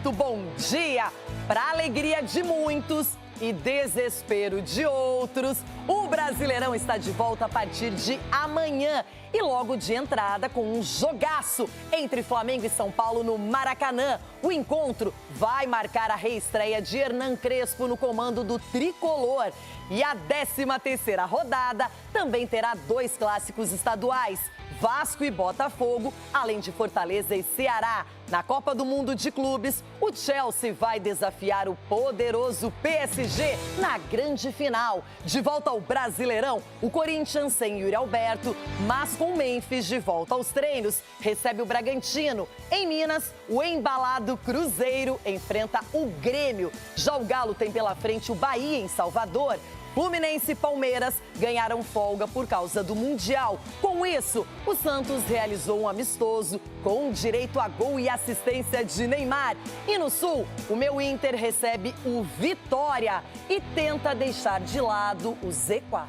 muito bom dia. Para alegria de muitos e desespero de outros, o Brasileirão está de volta a partir de amanhã. E logo de entrada com um jogaço entre Flamengo e São Paulo no Maracanã. O encontro vai marcar a reestreia de Hernan Crespo no comando do Tricolor. E a 13ª rodada também terá 2 clássicos estaduais. Vasco e Botafogo, além de Fortaleza e Ceará. Na Copa do Mundo de Clubes, o Chelsea vai desafiar o poderoso PSG na grande final. De volta ao Brasileirão, o Corinthians sem Yuri Alberto, mas com Memphis de volta aos treinos, recebe o Bragantino. Em Minas, o embalado Cruzeiro enfrenta o Grêmio. Já o Galo tem pela frente o Bahia em Salvador. Fluminense e Palmeiras ganharam folga por causa do Mundial. Com isso, o Santos realizou um amistoso com direito a gol e assistência de Neymar. E no Sul, o meu Inter recebe o Vitória e tenta deixar de lado o Z4.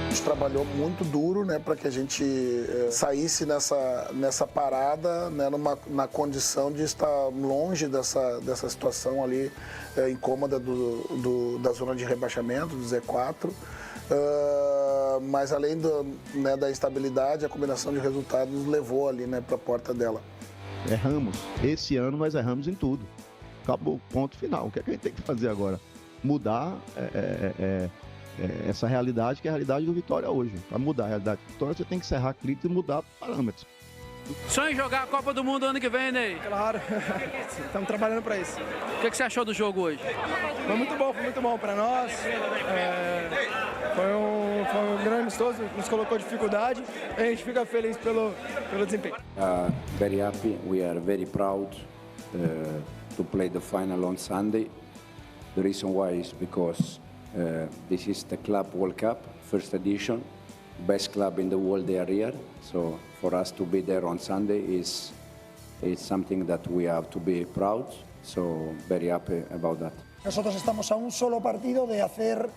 A gente trabalhou muito duro, né, para que a gente saísse nessa parada, né, na condição de estar longe dessa situação ali incômoda da zona de rebaixamento, do Z4. Mas além da instabilidade, a combinação de resultados nos levou ali, né, para a porta dela. Erramos. Esse ano nós erramos em tudo. Acabou, ponto final. O que é que a gente tem que fazer agora? Mudar essa realidade, que é a realidade do Vitória hoje. Para mudar a realidade do Vitória, você tem que encerrar a crítica e mudar parâmetros. Sonha em jogar a Copa do Mundo ano que vem, Ney? Claro, estamos trabalhando para isso. O que você achou do jogo hoje? Foi muito bom para nós. Foi um grande amistoso, nos colocou dificuldade. A gente fica feliz pelo desempenho. Very happy, we are very proud to play the final on Sunday. The reason why is because this is the Club World Cup, first edition. Best club in the world they are here. So for us to be there on Sunday is something that we have to be proud. So very happy about that. Nosotros estamos a un solo partido de hacer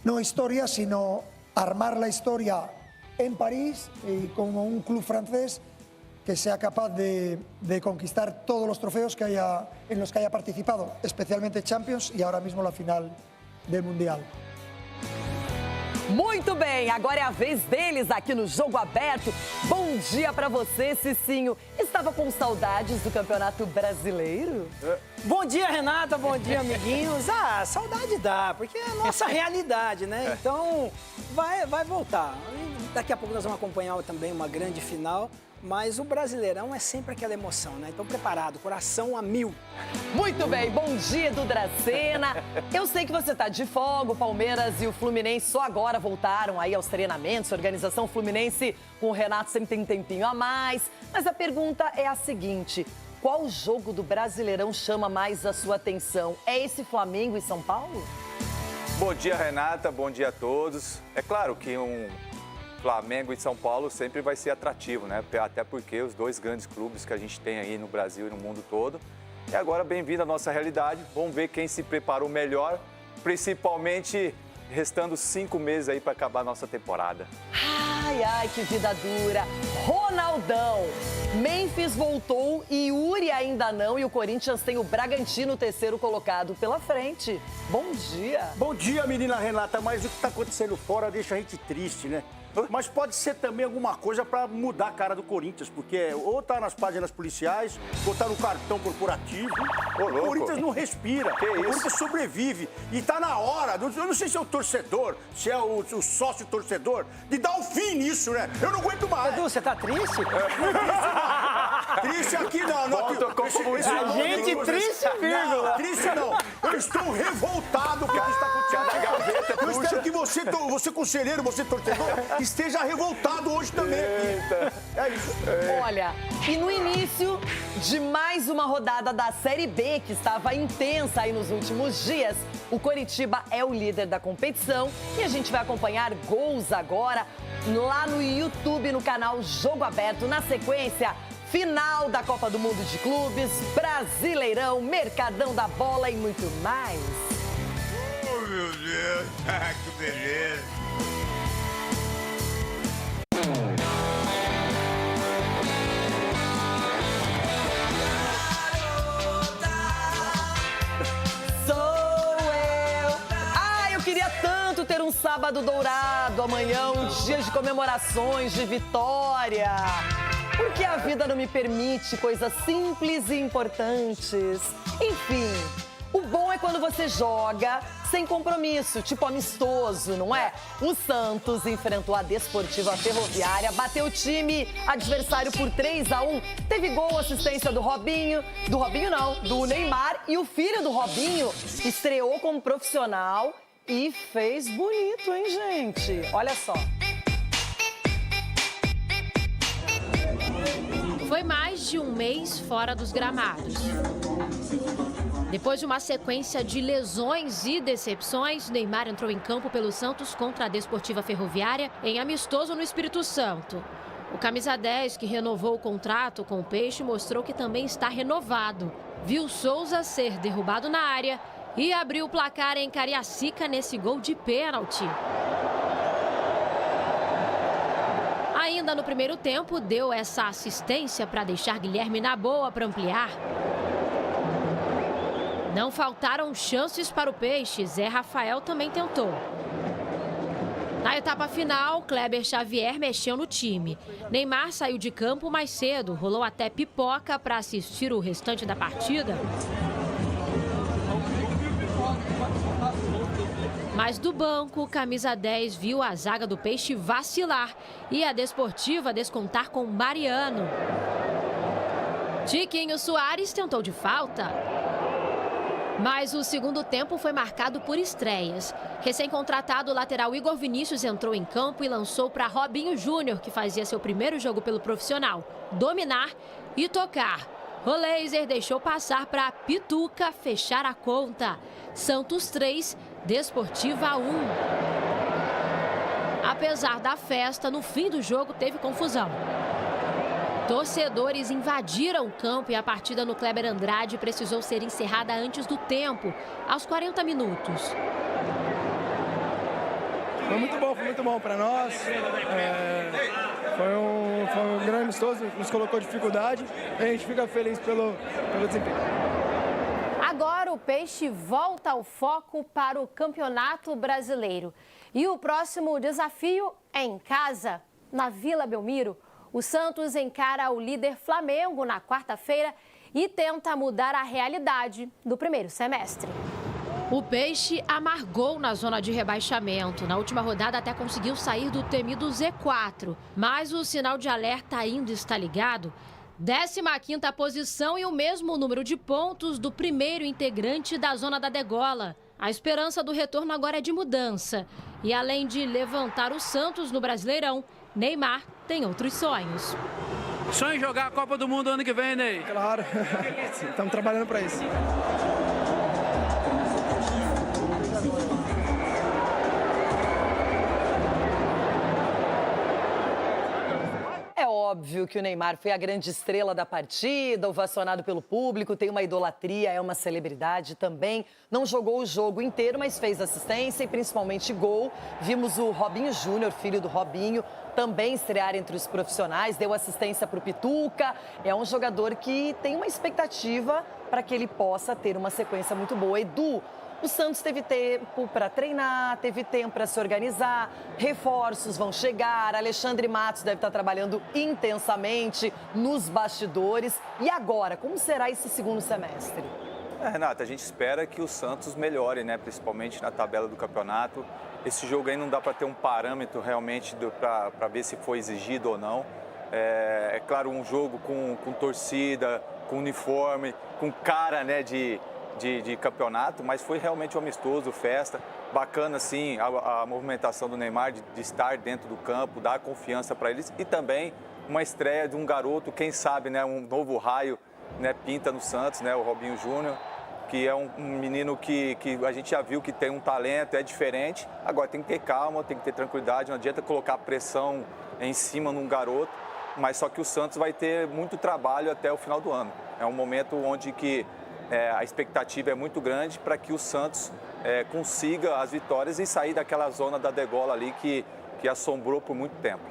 no historia, sino armar la historia en París y como un club francés que sea capaz de conquistar todos los trofeos en los que haya participado, especialmente Champions y ahora mismo la final del Mundial. Muito bem, agora é a vez deles aqui no Jogo Aberto. Bom dia pra você, Cicinho. Estava com saudades do Campeonato Brasileiro? Bom dia, Renata. Bom dia, amiguinhos. Saudade dá, porque é a nossa realidade, né? Então, vai voltar. Daqui a pouco nós vamos acompanhar também uma grande final. Mas o Brasileirão é sempre aquela emoção, né? Então, preparado, coração a 1000. Muito bem, bom dia, Edu Dracena. Eu sei que você tá de folga, o Palmeiras e o Fluminense só agora voltaram aí aos treinamentos. A organização Fluminense com o Renato sempre tem um tempinho a mais. Mas a pergunta é a seguinte: qual jogo do Brasileirão chama mais a sua atenção? É esse Flamengo e São Paulo? Bom dia, Renata. Bom dia a todos. É claro que Flamengo e São Paulo sempre vai ser atrativo, né? Até porque os 2 grandes clubes que a gente tem aí no Brasil e no mundo todo. E agora, bem-vindo à nossa realidade. Vamos ver quem se preparou melhor, principalmente restando 5 meses aí para acabar a nossa temporada. Ai, que vida dura. Ronaldão. Memphis voltou e Yuri ainda não. E o Corinthians tem o Bragantino, 3º colocado pela frente. Bom dia. Bom dia, menina Renata. Mas o que está acontecendo fora deixa a gente triste, né? Mas pode ser também alguma coisa para mudar a cara do Corinthians, porque ou tá nas páginas policiais, ou tá no cartão corporativo. O Corinthians não respira, o Corinthians sobrevive. E tá na hora, eu não sei se é o torcedor, se é o sócio torcedor, de dar um fim nisso, né? Eu não aguento mais. Edu, você tá triste? Triste aqui não. A gente triste, vírgula. Triste não. Eu estou revoltado com o que está acontecendo. Eu espero que você conselheiro, você torcedor, esteja revoltado hoje também. É isso. Olha, e no início de mais uma rodada da Série B, que estava intensa aí nos últimos dias, o Coritiba é o líder da competição e a gente vai acompanhar gols agora lá no YouTube, no canal Jogo Aberto. Na sequência, final da Copa do Mundo de Clubes, Brasileirão, Mercadão da Bola e muito mais. Oh, meu Deus, que beleza. sábado dourado, amanhã um dia de comemorações, de vitória. Porque a vida não me permite coisas simples e importantes. Enfim, o bom é quando você joga sem compromisso, tipo amistoso, não é? O Santos enfrentou a Desportiva Ferroviária, bateu o time adversário por 3-1. Teve gol, assistência do Robinho do Neymar. E o filho do Robinho estreou como profissional e fez bonito, hein, gente? Olha só. Foi mais de um mês fora dos gramados. Depois de uma sequência de lesões e decepções, Neymar entrou em campo pelo Santos contra a Desportiva Ferroviária em amistoso no Espírito Santo. O camisa 10, que renovou o contrato com o Peixe, mostrou que também está renovado. Viu Souza ser derrubado na área e abriu o placar em Cariacica nesse gol de pênalti. Ainda no primeiro tempo, deu essa assistência para deixar Guilherme na boa para ampliar. Não faltaram chances para o Peixe, Zé Rafael também tentou. Na etapa final, Kleber Xavier mexeu no time. Neymar saiu de campo mais cedo, rolou até pipoca para assistir o restante da partida. Mas do banco, camisa 10 viu a zaga do Peixe vacilar e a Desportiva descontar com Mariano. Tiquinho Soares tentou de falta. Mas o segundo tempo foi marcado por estreias. Recém-contratado, o lateral Igor Vinícius entrou em campo e lançou para Robinho Júnior, que fazia seu primeiro jogo pelo profissional, dominar e tocar. Roleiser deixou passar para Pituca fechar a conta. Santos 3, Desportiva 1. Apesar da festa, no fim do jogo teve confusão. Torcedores invadiram o campo e a partida no Kleber Andrade precisou ser encerrada antes do tempo, aos 40 minutos. Foi muito bom para nós. Foi um grande amistoso, nos colocou dificuldade. A gente fica feliz pelo desempenho. Agora o Peixe volta ao foco para o Campeonato Brasileiro. E o próximo desafio é em casa, na Vila Belmiro. O Santos encara o líder Flamengo na quarta-feira e tenta mudar a realidade do primeiro semestre. O Peixe amargou na zona de rebaixamento. Na última rodada até conseguiu sair do temido Z4, mas o sinal de alerta ainda está ligado. 15ª posição e o mesmo número de pontos do primeiro integrante da zona da degola. A esperança do retorno agora é de mudança. E além de levantar o Santos no Brasileirão, Neymar tem outros sonhos. Sonho em jogar a Copa do Mundo ano que vem, Ney? Claro, estamos trabalhando para isso. É óbvio que o Neymar foi a grande estrela da partida, ovacionado pelo público, tem uma idolatria, é uma celebridade também. Não jogou o jogo inteiro, mas fez assistência e principalmente gol. Vimos o Robinho Júnior, filho do Robinho, também estrear entre os profissionais, deu assistência para o Pituca. É um jogador que tem uma expectativa para que ele possa ter uma sequência muito boa. Edu, o Santos teve tempo para treinar, teve tempo para se organizar, reforços vão chegar, Alexandre Matos deve estar trabalhando intensamente nos bastidores. E agora, como será esse segundo semestre? Renata, a gente espera que o Santos melhore, né? Principalmente na tabela do campeonato. Esse jogo aí não dá para ter um parâmetro realmente para ver se foi exigido ou não. É claro, um jogo com torcida, com uniforme, com cara, né, de campeonato, mas foi realmente um amistoso, festa. Bacana, sim, a movimentação do Neymar de estar dentro do campo, dar confiança para eles e também uma estreia de um garoto, quem sabe, né, um novo raio, né, pinta no Santos, né, o Robinho Júnior, que é um menino que a gente já viu que tem um talento, é diferente. Agora tem que ter calma, tem que ter tranquilidade, não adianta colocar pressão em cima num garoto, mas só que o Santos vai ter muito trabalho até o final do ano. É um momento onde que a expectativa é muito grande para que o Santos consiga as vitórias e sair daquela zona da degola ali que assombrou por muito tempo.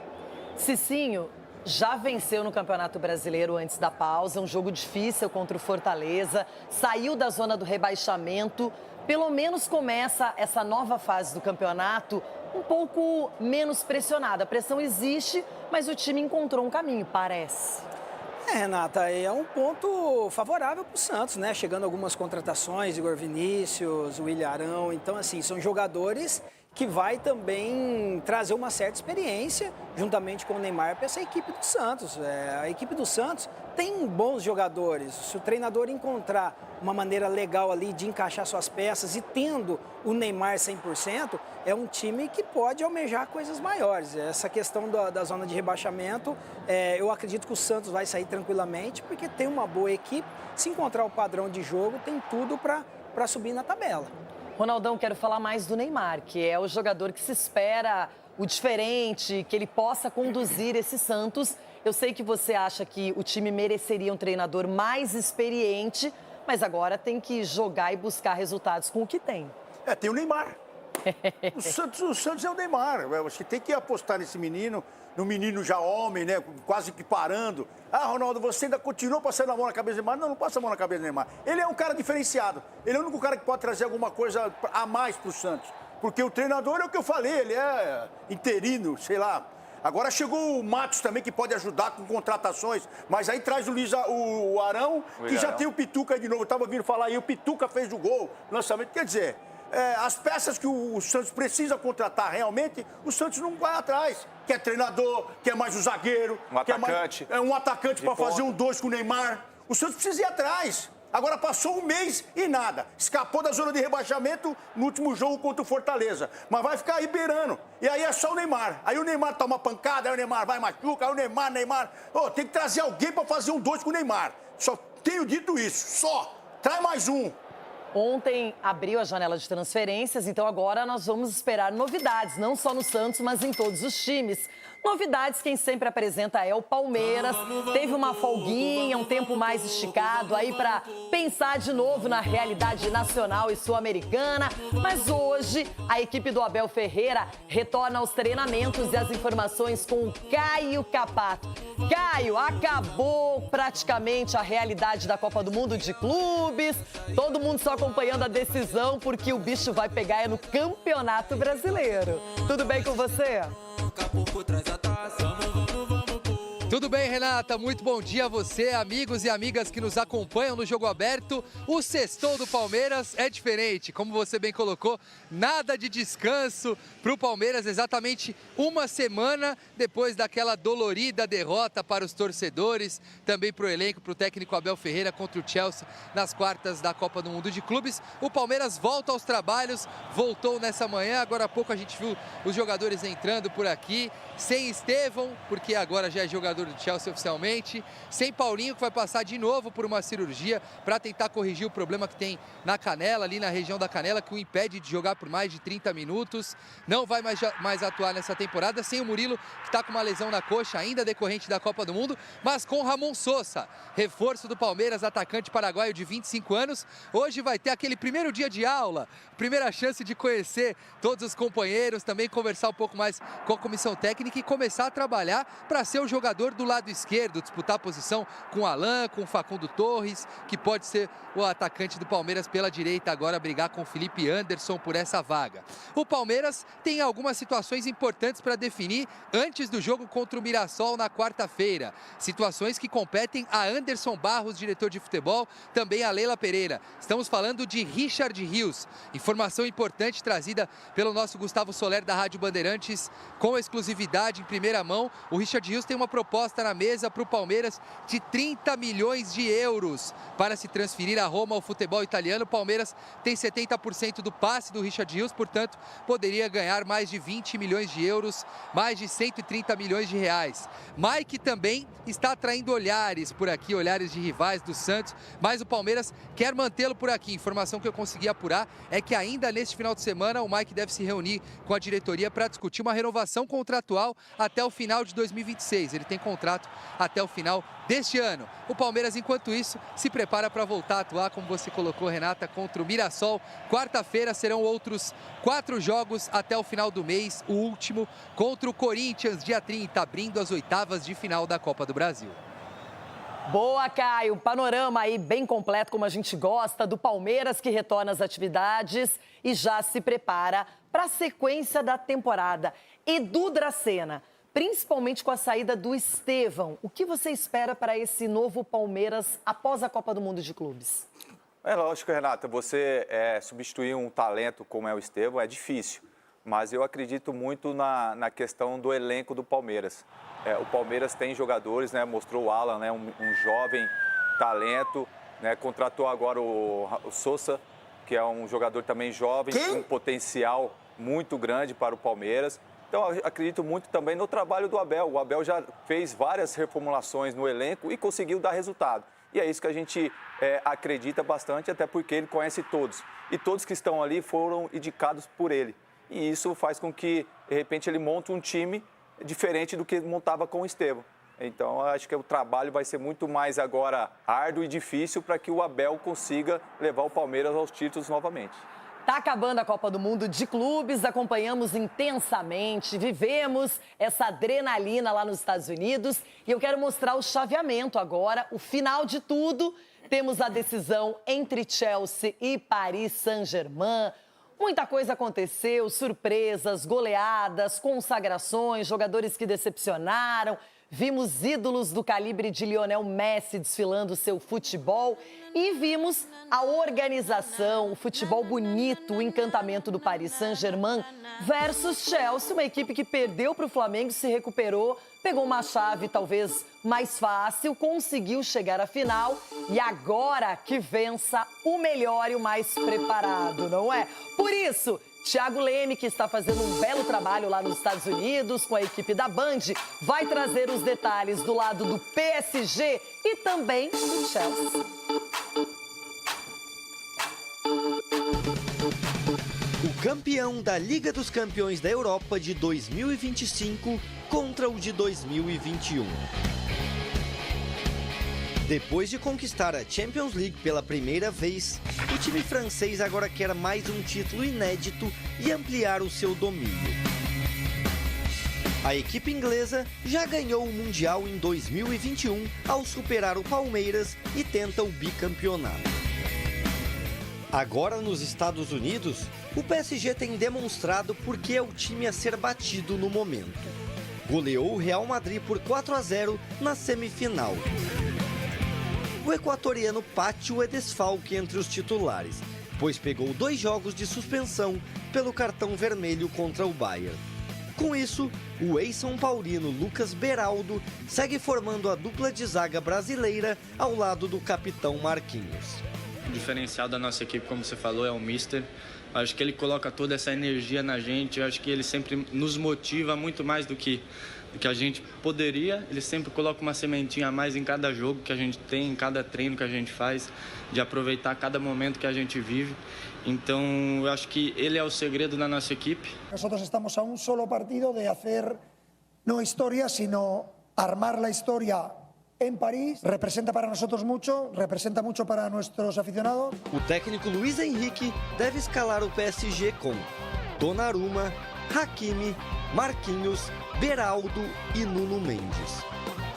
Cicinho já venceu no Campeonato Brasileiro antes da pausa, um jogo difícil contra o Fortaleza, saiu da zona do rebaixamento, pelo menos começa essa nova fase do campeonato um pouco menos pressionada. A pressão existe, mas o time encontrou um caminho, parece. Renata, é um ponto favorável para o Santos, né? Chegando algumas contratações, Igor Vinícius, William Arão. Então, assim, são jogadores que vai também trazer uma certa experiência, juntamente com o Neymar, para essa equipe do Santos. A equipe do Santos tem bons jogadores. Se o treinador encontrar uma maneira legal ali de encaixar suas peças e tendo o Neymar 100%, é um time que pode almejar coisas maiores. Essa questão da zona de rebaixamento, eu acredito que o Santos vai sair tranquilamente, porque tem uma boa equipe. Se encontrar o padrão de jogo, tem tudo para subir na tabela. Ronaldão, quero falar mais do Neymar, que é o jogador que se espera o diferente, que ele possa conduzir esse Santos. Eu sei que você acha que o time mereceria um treinador mais experiente, mas agora tem que jogar e buscar resultados com o que tem. Tem o Neymar. O Santos é o Neymar. Você tem que apostar nesse menino, no menino já homem, né? Quase que parando. Ah, Ronaldo, você ainda continua passando a mão na cabeça do Neymar? Não, não passa a mão na cabeça do Neymar. Ele é um cara diferenciado. Ele é o único cara que pode trazer alguma coisa a mais pro Santos. Porque o treinador é o que eu falei, ele é interino, sei lá. Agora chegou o Matos também, que pode ajudar com contratações, mas aí traz o Arão, que já tem o Pituca aí de novo. Eu estava ouvindo falar aí, o Pituca fez o gol, lançamento. Quer dizer, as peças que o Santos precisa contratar realmente, o Santos não vai atrás. Quer treinador, quer mais um zagueiro. Um atacante. Um atacante para fazer um 2 com o Neymar. O Santos precisa ir atrás. Agora passou um mês e nada. Escapou da zona de rebaixamento no último jogo contra o Fortaleza. Mas vai ficar aí beirando. E aí é só o Neymar. Aí o Neymar toma pancada, aí o Neymar vai machuca, aí o Neymar. Tem que trazer alguém para fazer um 2 com o Neymar. Só tenho dito isso. Só. Traz mais um. Ontem abriu a janela de transferências, então agora nós vamos esperar novidades, não só no Santos, mas em todos os times. Novidades, quem sempre apresenta é o Palmeiras. Teve uma folguinha, um tempo mais esticado aí para pensar de novo na realidade nacional e sul-americana. Mas hoje a equipe do Abel Ferreira retorna aos treinamentos e as informações com o Caio Capato. Caio, acabou praticamente a realidade da Copa do Mundo de clubes. Todo mundo só acompanhando a decisão porque o bicho vai pegar no Campeonato Brasileiro. Tudo bem com você? Tudo bem, Renata? Muito bom dia a você, amigos e amigas que nos acompanham no Jogo Aberto. O sextou do Palmeiras é diferente, como você bem colocou, nada de descanso para o Palmeiras, exatamente uma semana depois daquela dolorida derrota para os torcedores, também para o elenco, para o técnico Abel Ferreira contra o Chelsea nas quartas da Copa do Mundo de Clubes. O Palmeiras volta aos trabalhos, voltou nessa manhã, agora há pouco a gente viu os jogadores entrando por aqui, sem Estevão, porque agora já é jogador do Chelsea oficialmente, sem Paulinho, que vai passar de novo por uma cirurgia para tentar corrigir o problema que tem na canela, ali na região da canela, que o impede de jogar por mais de 30 minutos, não vai mais atuar nessa temporada, sem o Murilo, que está com uma lesão na coxa, ainda decorrente da Copa do Mundo, mas com Ramon Sosa, reforço do Palmeiras, atacante paraguaio de 25 anos, hoje vai ter aquele primeiro dia de aula, primeira chance de conhecer todos os companheiros, também conversar um pouco mais com a comissão técnica e começar a trabalhar para ser o jogador do lado esquerdo, disputar a posição com o Alan, com o Facundo Torres, que pode ser o atacante do Palmeiras pela direita, agora brigar com o Felipe Anderson por essa vaga. O Palmeiras tem algumas situações importantes para definir antes do jogo contra o Mirassol na quarta-feira. Situações que competem a Anderson Barros, diretor de futebol, também a Leila Pereira. Estamos falando de Richard Rios. Informação importante trazida pelo nosso Gustavo Soler da Rádio Bandeirantes, com exclusividade em primeira mão. O Richard Rios tem uma proposta na mesa para o Palmeiras de 30 milhões de euros para se transferir a Roma ao futebol italiano. O Palmeiras tem 70% do passe do Richard Rios, portanto, poderia ganhar mais de 20 milhões de euros, mais de 130 milhões de reais. Mike também está atraindo olhares por aqui, olhares de rivais do Santos, mas o Palmeiras quer mantê-lo por aqui. Informação que eu consegui apurar é que ainda neste final de semana o Mike deve se reunir com a diretoria para discutir uma renovação contratual até o final de 2026. Ele tem contrato até o final deste ano. O Palmeiras, enquanto isso, se prepara para voltar a atuar, como você colocou, Renata, contra o Mirassol. Quarta-feira serão outros 4 jogos até o final do mês, o último contra o Corinthians, dia 30, abrindo as oitavas de final da Copa do Brasil. Boa, Caio. Panorama aí bem completo, como a gente gosta, do Palmeiras, que retorna às atividades e já se prepara para a sequência da temporada. Edu Dracena, principalmente com a saída do Estevão, o que você espera para esse novo Palmeiras após a Copa do Mundo de Clubes? É lógico, Renata, você substituir um talento como é o Estevão é difícil, mas eu acredito muito na questão do elenco do Palmeiras. O Palmeiras tem jogadores, né, mostrou o Alan, né, um jovem talento, né, contratou agora o Sousa, que é um jogador também jovem, com um potencial muito grande para o Palmeiras. Então, eu acredito muito também no trabalho do Abel. O Abel já fez várias reformulações no elenco e conseguiu dar resultado. E é isso que a gente acredita bastante, até porque ele conhece todos. E todos que estão ali foram indicados por ele. E isso faz com que, de repente, ele monte um time diferente do que montava com o Estevão. Então, acho que o trabalho vai ser muito mais agora árduo e difícil para que o Abel consiga levar o Palmeiras aos títulos novamente. Tá acabando a Copa do Mundo de Clubes, acompanhamos intensamente, vivemos essa adrenalina lá nos Estados Unidos e eu quero mostrar o chaveamento agora, o final de tudo. Temos a decisão entre Chelsea e Paris Saint-Germain. Muita coisa aconteceu, surpresas, goleadas, consagrações, jogadores que decepcionaram. Vimos ídolos do calibre de Lionel Messi desfilando seu futebol e vimos a organização, o futebol bonito, o encantamento do Paris Saint-Germain versus Chelsea, uma equipe que perdeu para o Flamengo, se recuperou, pegou uma chave talvez mais fácil, conseguiu chegar à final e agora que vença o melhor e o mais preparado, não é? Por isso, Thiago Leme, que está fazendo um belo trabalho lá nos Estados Unidos com a equipe da Band, vai trazer os detalhes do lado do PSG e também do Chelsea. O campeão da Liga dos Campeões da Europa de 2025 contra o de 2021. Depois de conquistar a Champions League pela primeira vez, o time francês agora quer mais um título inédito e ampliar o seu domínio. A equipe inglesa já ganhou o Mundial em 2021 ao superar o Palmeiras e tenta o bicampeonato. Agora nos Estados Unidos, o PSG tem demonstrado por que é o time a ser batido no momento. Goleou o Real Madrid por 4-0 na semifinal. O equatoriano Pacho é desfalque entre os titulares, pois pegou 2 jogos de suspensão pelo cartão vermelho contra o Bayern. Com isso, o ex-são paulino Lucas Beraldo segue formando a dupla de zaga brasileira ao lado do capitão Marquinhos. O diferencial da nossa equipe, como você falou, é o Mister. Acho que ele coloca toda essa energia na gente, acho que ele sempre nos motiva muito mais do que a gente poderia. Ele sempre coloca uma sementinha a mais em cada jogo que a gente tem, em cada treino que a gente faz, de aproveitar cada momento que a gente vive. Então, eu acho que ele é o segredo da nossa equipe. Nosotros estamos a solo partido de hacer no historia, sino armar la historia en París. Representa para nosotros mucho, representa mucho para nuestros aficionados. O técnico Luiz Henrique deve escalar o PSG com Donnarumma, Hakimi, Marquinhos, Beraldo e Nuno Mendes.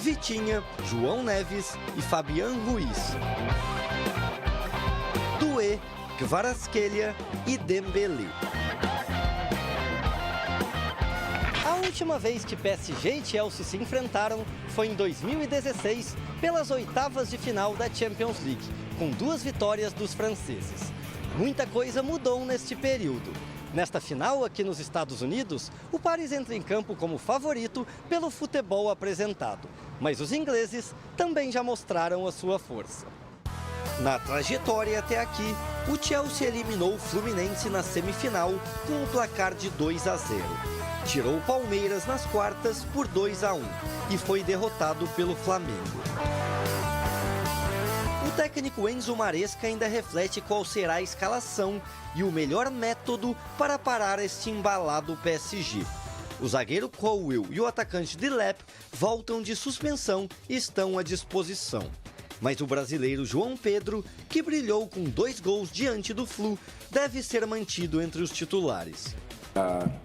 Vitinha, João Neves e Fabian Ruiz. Doué, Kvaratskhelia e Dembélé. A última vez que PSG e Chelsea se enfrentaram foi em 2016, pelas oitavas de final da Champions League, com 2 vitórias dos franceses. Muita coisa mudou neste período. Nesta final, aqui nos Estados Unidos, o Paris entra em campo como favorito pelo futebol apresentado. Mas os ingleses também já mostraram a sua força. Na trajetória até aqui, o Chelsea eliminou o Fluminense na semifinal com o placar de 2-0. Tirou o Palmeiras nas quartas por 2-1 e foi derrotado pelo Flamengo. O técnico Enzo Maresca ainda reflete qual será a escalação e o melhor método para parar este embalado PSG. O zagueiro Colwill e o atacante Delap voltam de suspensão e estão à disposição. Mas o brasileiro João Pedro, que brilhou com 2 gols diante do Flu, deve ser mantido entre os titulares.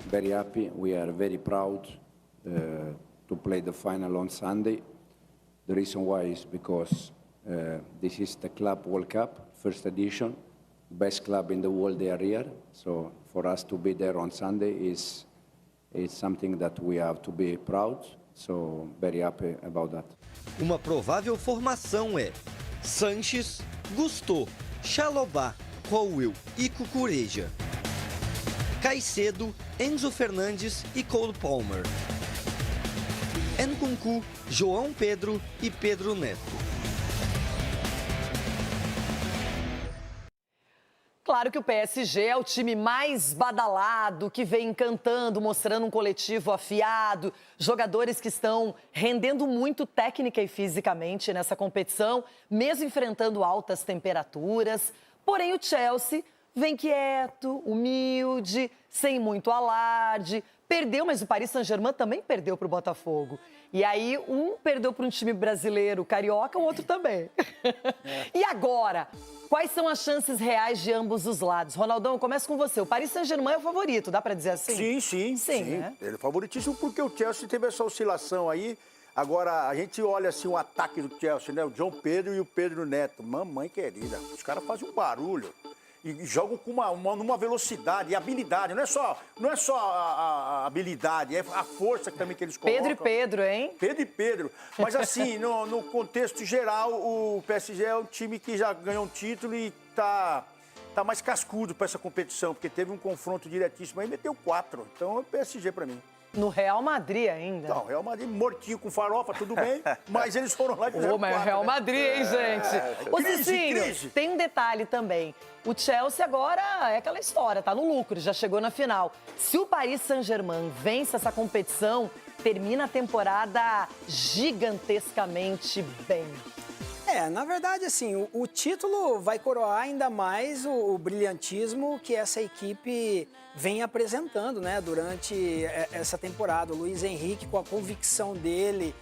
Very happy, we are very proud to play the final on Sunday. The reason why is because this is the Club World Cup, first edition. Best club in the world, they are here. So for us to be there on Sunday is something that we have to be proud. So very happy about that. Uma provável formação é Sanches, Gusto, Chalobah, Colwill e Cucurella. Caicedo, Enzo Fernandes e Cole Palmer. Nkunku, João Pedro e Pedro Neto. Claro que o PSG é o time mais badalado, que vem encantando, mostrando um coletivo afiado, jogadores que estão rendendo muito técnica e fisicamente nessa competição, mesmo enfrentando altas temperaturas. Porém, o Chelsea vem quieto, humilde, sem muito alarde. Perdeu, mas o Paris Saint-Germain também perdeu para o Botafogo. E aí, um perdeu para um time brasileiro carioca, o outro também. E agora, quais são as chances reais de ambos os lados? Ronaldão, eu começo com você. O Paris Saint-Germain é o favorito, dá para dizer assim? Sim. Né? Ele é favoritíssimo porque o Chelsea teve essa oscilação aí. Agora, a gente olha assim o ataque do Chelsea, né? O João Pedro e o Pedro Neto. Mamãe querida, os caras fazem um barulho. E jogam com numa velocidade e habilidade. Não é só a habilidade, é a força também que eles colocam. Pedro e Pedro, hein? Pedro e Pedro. Mas assim, no contexto geral, o PSG é um time que já ganhou um título e tá mais cascudo para essa competição, porque teve um confronto diretíssimo aí, meteu 4. Então é PSG para mim. No Real Madrid ainda. Não, Real Madrid mortinho com farofa, tudo bem, mas eles foram lá e fizeram mas 4, Real né? Madrid, hein, gente? Ô, Cicinho, tem um detalhe também. O Chelsea agora é aquela história, tá no lucro, já chegou na final. Se o Paris Saint-Germain vence essa competição, termina a temporada gigantescamente bem. Na verdade, assim, o título vai coroar ainda mais o brilhantismo que essa equipe vem apresentando, né, durante essa temporada. O Luiz Henrique, com a convicção dele,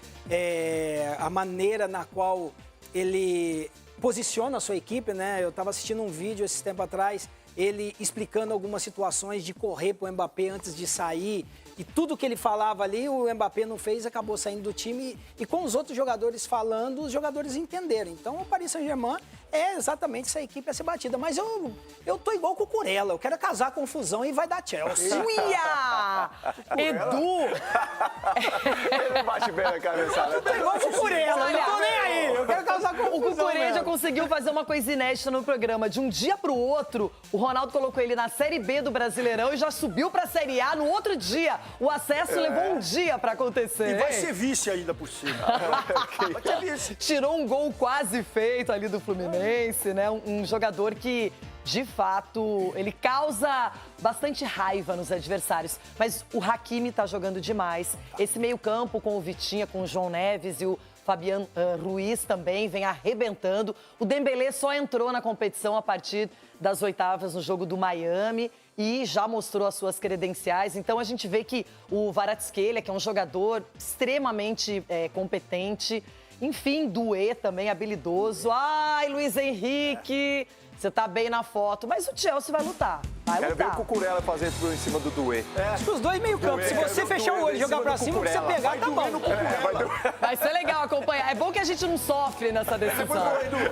a maneira na qual ele posiciona a sua equipe, né? Eu estava assistindo um vídeo esse tempo atrás, ele explicando algumas situações de correr para o Mbappé antes de sair. E tudo que ele falava ali, o Mbappé não fez, acabou saindo do time. E com os outros jogadores falando, os jogadores entenderam. Então, o Paris Saint-Germain é exatamente essa equipe a ser batida. Mas eu tô igual com o Cucurella. Eu quero casar a confusão e vai dar Chelsea. Uia! Edu! Ele bate bem na cabeçada. Eu tô igual com o Cucurella, não tô nem aí. Eu quero casar com a confusão. O Cucurella já conseguiu fazer uma coisa inédita no programa. De um dia pro outro, o Ronaldo colocou ele na Série B do Brasileirão e já subiu pra Série A no outro dia. O acesso levou um dia pra acontecer. E vai ser vice ainda por cima. Vai ser vice. Tirou um gol quase feito ali do Fluminense, né? Um jogador que, de fato, ele causa bastante raiva nos adversários. Mas o Hakimi tá jogando demais. Esse meio-campo com o Vitinha, com o João Neves e o Fabian Ruiz também vem arrebentando. O Dembélé só entrou na competição a partir das oitavas no jogo do Miami e já mostrou as suas credenciais. Então a gente vê que o Kvaratskhelia, que é um jogador extremamente competente, enfim, Doué também habilidoso. Ai, Luiz Henrique, você tá bem na foto, mas o Chelsea vai lutar. Quero ver o Cucurella fazer tudo em cima do Doué. Acho que os dois meio campo. Se você fechar o olho e jogar pra cima, você pegar, tá bom. Vai ser legal acompanhar. É bom que a gente não sofre nessa decisão.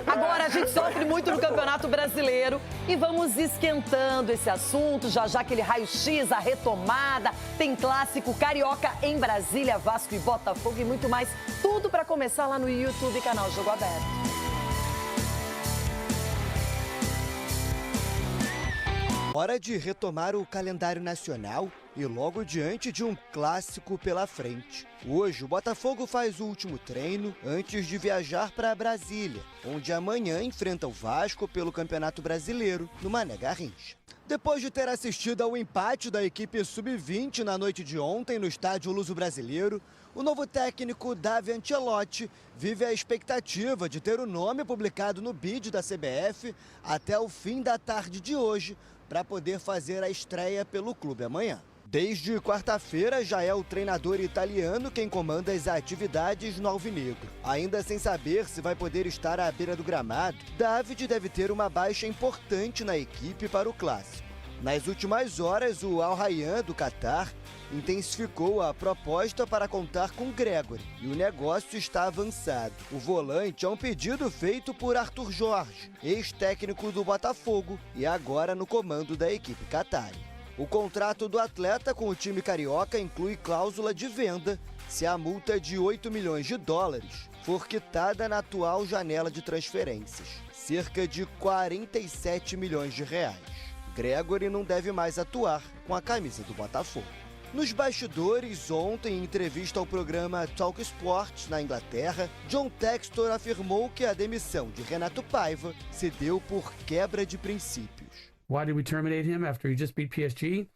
Agora, a gente sofre muito no Campeonato Brasileiro e vamos esquentando esse assunto. Já aquele raio-x, a retomada. Tem clássico carioca em Brasília, Vasco e Botafogo e muito mais. Tudo pra começar lá no YouTube, canal Jogo Aberto. Hora de retomar o calendário nacional e logo diante de um clássico pela frente. Hoje, o Botafogo faz o último treino antes de viajar para Brasília, onde amanhã enfrenta o Vasco pelo Campeonato Brasileiro, no Mané Garrincha. Depois de ter assistido ao empate da equipe sub-20 na noite de ontem no estádio Luso-Brasileiro, o novo técnico Davi Ancelotti vive a expectativa de ter o nome publicado no bid da CBF até o fim da tarde de hoje, para poder fazer a estreia pelo clube amanhã. Desde quarta-feira já é o treinador italiano quem comanda as atividades no Alvinegro. Ainda sem saber se vai poder estar à beira do gramado, David deve ter uma baixa importante na equipe para o clássico. Nas últimas horas, o Al Rayyan do Catar intensificou a proposta para contar com Gregore e o negócio está avançado. O volante é um pedido feito por Arthur Jorge, ex-técnico do Botafogo e agora no comando da equipe qatari. O contrato do atleta com o time carioca inclui cláusula de venda se a multa de 8 milhões de dólares for quitada na atual janela de transferências, cerca de 47 milhões de reais. Gregore não deve mais atuar com a camisa do Botafogo. Nos bastidores, ontem, em entrevista ao programa Talk Sport na Inglaterra, John Textor afirmou que a demissão de Renato Paiva se deu por quebra de princípios. Why did we terminate him after he just beat PSG?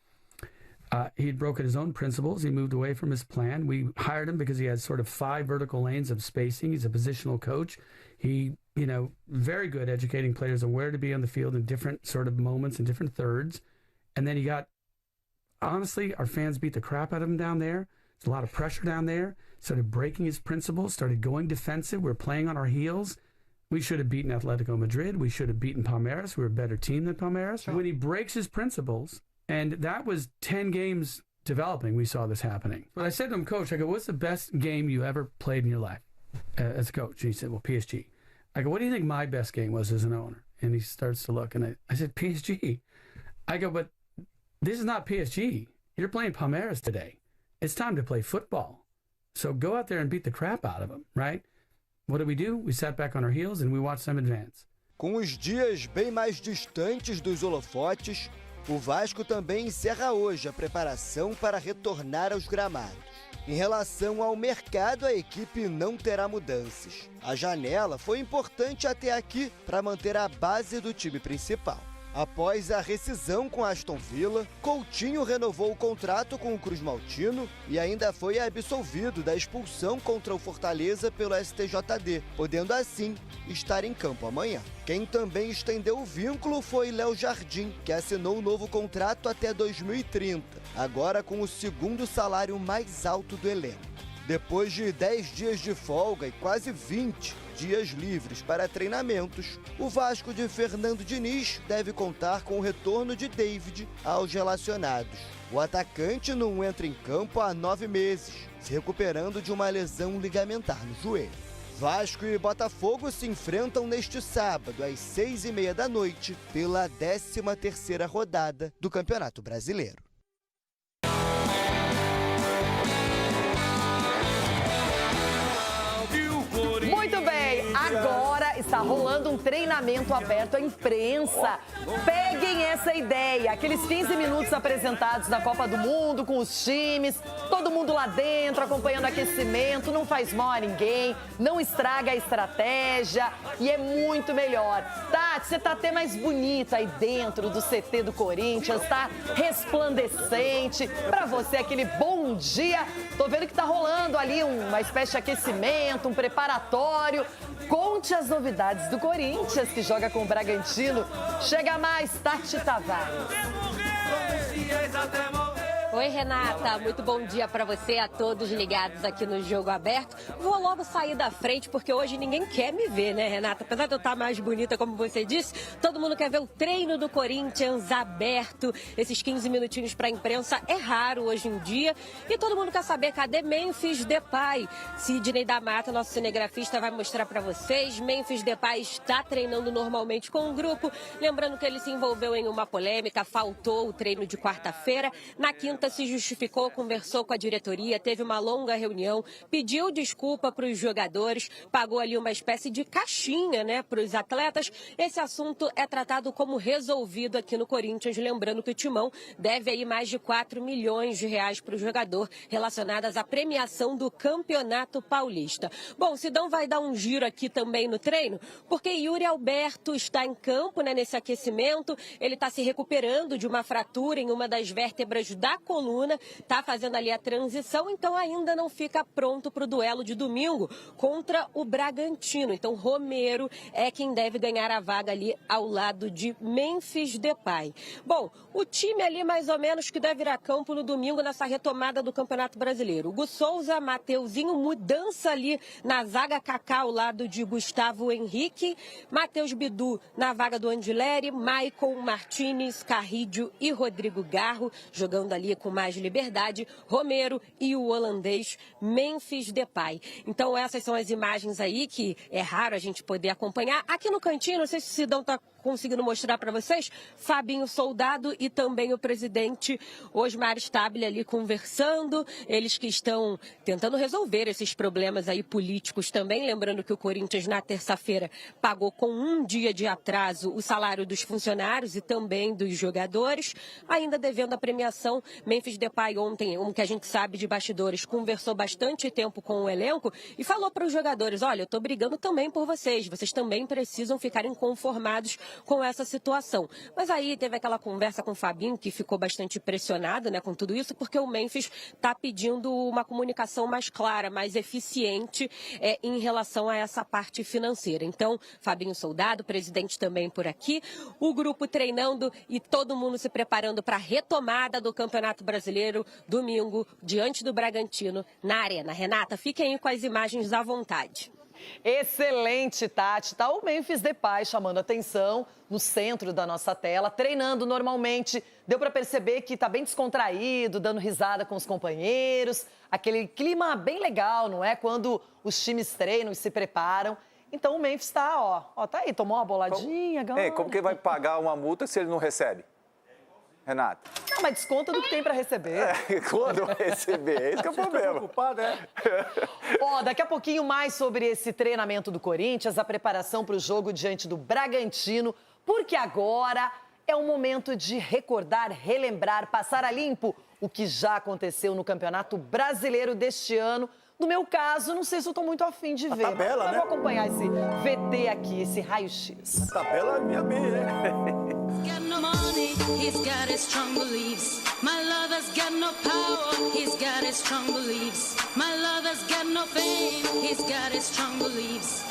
He'd broken his own principles. He moved away from his plan. We hired him because he has sort of 5 vertical lanes of spacing. He's a positional coach. He, very good educating players on where to be on the field in different sort of moments and different thirds. And then honestly, our fans beat the crap out of him down there. There's a lot of pressure down there. Started breaking his principles, started going defensive. We're playing on our heels. We should have beaten Atletico Madrid. We should have beaten Palmeiras. We were a better team than Palmeiras. Sure. When he breaks his principles, and that was 10 games developing, we saw this happening. But I said to him, Coach, I go, what's the best game you ever played in your life as a coach? And he said, well, PSG. I go, what do you think my best game was as an owner? And he starts to look, and I said, PSG. I go, but this is not PSG. You're playing Palmeiras today. It's time to play football. So go out there and beat the crap out of them, right? What do? We sat back on our heels and we watched them advance. Com os dias bem mais distantes dos holofotes, o Vasco também encerra hoje a preparação para retornar aos gramados. Em relação ao mercado, a equipe não terá mudanças. A janela foi importante até aqui para manter a base do time principal. Após a rescisão com Aston Villa, Coutinho renovou o contrato com o Cruz Maltino e ainda foi absolvido da expulsão contra o Fortaleza pelo STJD, podendo assim estar em campo amanhã. Quem também estendeu o vínculo foi Léo Jardim, que assinou um novo contrato até 2030, agora com o segundo salário mais alto do elenco. Depois de 10 dias de folga e quase 20 dias livres para treinamentos, o Vasco de Fernando Diniz deve contar com o retorno de David aos relacionados. O atacante não entra em campo há 9 meses, se recuperando de uma lesão ligamentar no joelho. Vasco e Botafogo se enfrentam neste sábado, às 6h30 da noite, pela 13ª rodada do Campeonato Brasileiro. Muito bem, agora está rolando um treinamento aberto à imprensa. Peguem essa ideia, aqueles 15 minutos apresentados na Copa do Mundo com os times, todo mundo lá dentro acompanhando aquecimento, não faz mal a ninguém, não estraga a estratégia e é muito melhor. Tati, você tá até mais bonita aí dentro do CT do Corinthians, tá resplandecente. Pra você, aquele bom dia. Tô vendo que tá rolando ali uma espécie de aquecimento, um preparatório. Conte as novidades do Corinthians, que joga com o Bragantino. Chega mais, Tati Tavares. Oi, Renata, muito bom dia para você, a todos ligados aqui no Jogo Aberto. Vou logo sair da frente, porque hoje ninguém quer me ver, né, Renata? Apesar de eu estar mais bonita, como você disse, todo mundo quer ver o treino do Corinthians aberto. Esses 15 minutinhos para a imprensa é raro hoje em dia. E todo mundo quer saber, cadê Memphis Depay? Sidney da Mata, nosso cinegrafista, vai mostrar para vocês. Memphis Depay está treinando normalmente com o grupo. Lembrando que ele se envolveu em uma polêmica, faltou o treino de quarta-feira. Na quinta, se justificou, conversou com a diretoria, teve uma longa reunião, pediu desculpa para os jogadores, pagou ali uma espécie de caixinha, né, para os atletas. Esse assunto é tratado como resolvido aqui no Corinthians, lembrando que o Timão deve aí mais de 4 milhões de reais para o jogador relacionadas à premiação do Campeonato Paulista. Bom, o Sidão vai dar um giro aqui também no treino, porque Yuri Alberto está em campo, né, nesse aquecimento. Ele está se recuperando de uma fratura em uma das vértebras da coluna coluna, está fazendo ali a transição, então ainda não fica pronto para o duelo de domingo contra o Bragantino. Então Romero é quem deve ganhar a vaga ali ao lado de Memphis Depay. Bom, o time ali mais ou menos que deve ir a campo no domingo nessa retomada do Campeonato Brasileiro. Hugo Souza, Mateuzinho, mudança ali na zaga, Kaká ao lado de Gustavo Henrique, Matheus Bidu na vaga do Andileri, Maicon, Martínez, Carrídio e Rodrigo Garro, jogando ali com mais liberdade, Romero e o holandês Memphis Depay. Então essas são as imagens aí que é raro a gente poder acompanhar. Aqui no cantinho, não sei se o Sidão está conseguindo mostrar para vocês, Fabinho Soldado e também o presidente Osmar Stabile ali conversando, eles que estão tentando resolver esses problemas aí políticos também, lembrando que o Corinthians na terça-feira pagou com um dia de atraso o salário dos funcionários e também dos jogadores, ainda devendo a premiação. Memphis Depay ontem, como que a gente sabe de bastidores, conversou bastante tempo com o elenco e falou para os jogadores, olha, eu estou brigando também por vocês também precisam ficar inconformados com essa situação. Mas aí teve aquela conversa com o Fabinho, que ficou bastante pressionado, né, com tudo isso, porque o Memphis está pedindo uma comunicação mais clara, mais eficiente em relação a essa parte financeira. Então, Fabinho Soldado, presidente também por aqui, o grupo treinando e todo mundo se preparando para a retomada do Campeonato Brasileiro, domingo, diante do Bragantino, na Arena. Renata, fiquem aí com as imagens à vontade. Excelente, Tati. Tá o Memphis Depay chamando atenção no centro da nossa tela, treinando normalmente. Deu para perceber que tá bem descontraído, dando risada com os companheiros. Aquele clima bem legal, não é? Quando os times treinam e se preparam. Então o Memphis tá, tá aí, tomou uma boladinha. Como que ele vai pagar uma multa se ele não recebe? Renata. Não, mas desconta do que tem para receber. Quando vai receber? Esse que é o problema. Preocupado, Daqui a pouquinho mais sobre esse treinamento do Corinthians, a preparação para o jogo diante do Bragantino, porque agora é o momento de recordar, relembrar, passar a limpo o que já aconteceu no Campeonato Brasileiro deste ano. No meu caso, não sei se eu tô muito afim de ver, tabela, mas né? eu vou acompanhar esse VT aqui, esse raio-x. A tabela é minha bem, né? Got no money, he's got his strong beliefs. My lover's got no power, he's got his strong beliefs. My lover's got no fame, he's got his strong beliefs.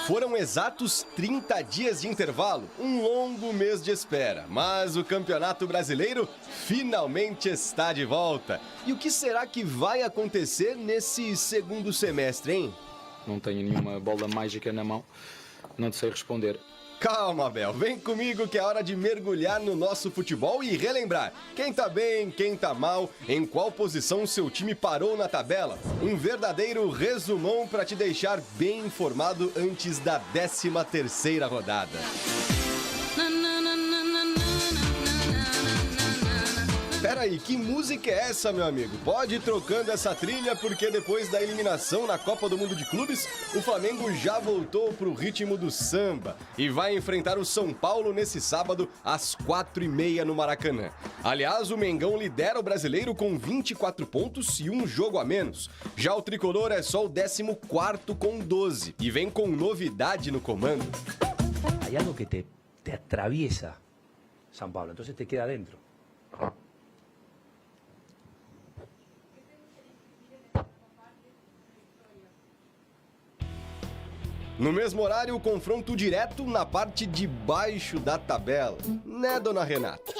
Foram exatos 30 dias de intervalo, um longo mês de espera, mas o Campeonato Brasileiro finalmente está de volta. E o que será que vai acontecer nesse segundo semestre, hein? Não tenho nenhuma bola mágica na mão, não sei responder. Calma, Abel, vem comigo que é hora de mergulhar no nosso futebol e relembrar quem tá bem, quem tá mal, em qual posição o seu time parou na tabela. Um verdadeiro resumão para te deixar bem informado antes da 13ª rodada. Peraí, que música é essa, meu amigo? Pode ir trocando essa trilha, porque depois da eliminação na Copa do Mundo de Clubes, o Flamengo já voltou pro ritmo do samba e vai enfrentar o São Paulo nesse sábado às 4h30 no Maracanã. Aliás, o Mengão lidera o Brasileiro com 24 pontos e um jogo a menos. Já o Tricolor é só o 14º com 12 e vem com novidade no comando. Hay algo que te atraviesa São Paulo, entonces te queda dentro. No mesmo horário, o confronto direto na parte de baixo da tabela. Né, dona Renata?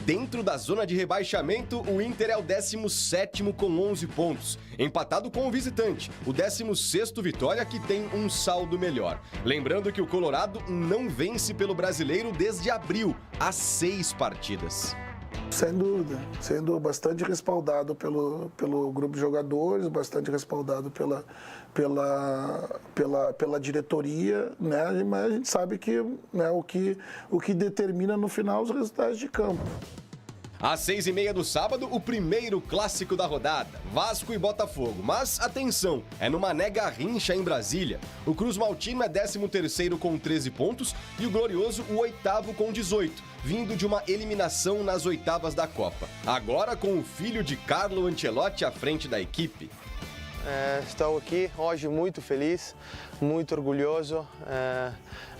Dentro da zona de rebaixamento, o Inter é o 17º com 11 pontos, empatado com o visitante, o 16º Vitória, que tem um saldo melhor. Lembrando que o Colorado não vence pelo Brasileiro desde abril, há 6 partidas. Sem dúvida, sendo bastante respaldado pelo grupo de jogadores, bastante respaldado pela diretoria, né? Mas a gente sabe que, né, o que determina no final os resultados de campo. Às 6h30 do sábado, o primeiro clássico da rodada, Vasco e Botafogo. Mas, atenção, é no Mané Garrincha, em Brasília. O Cruz Maltino é 13º com 13 pontos e o Glorioso o 8º com 18, vindo de uma eliminação nas oitavas da Copa. Agora com o filho de Carlo Ancelotti à frente da equipe. Estou aqui hoje muito feliz, muito orgulhoso.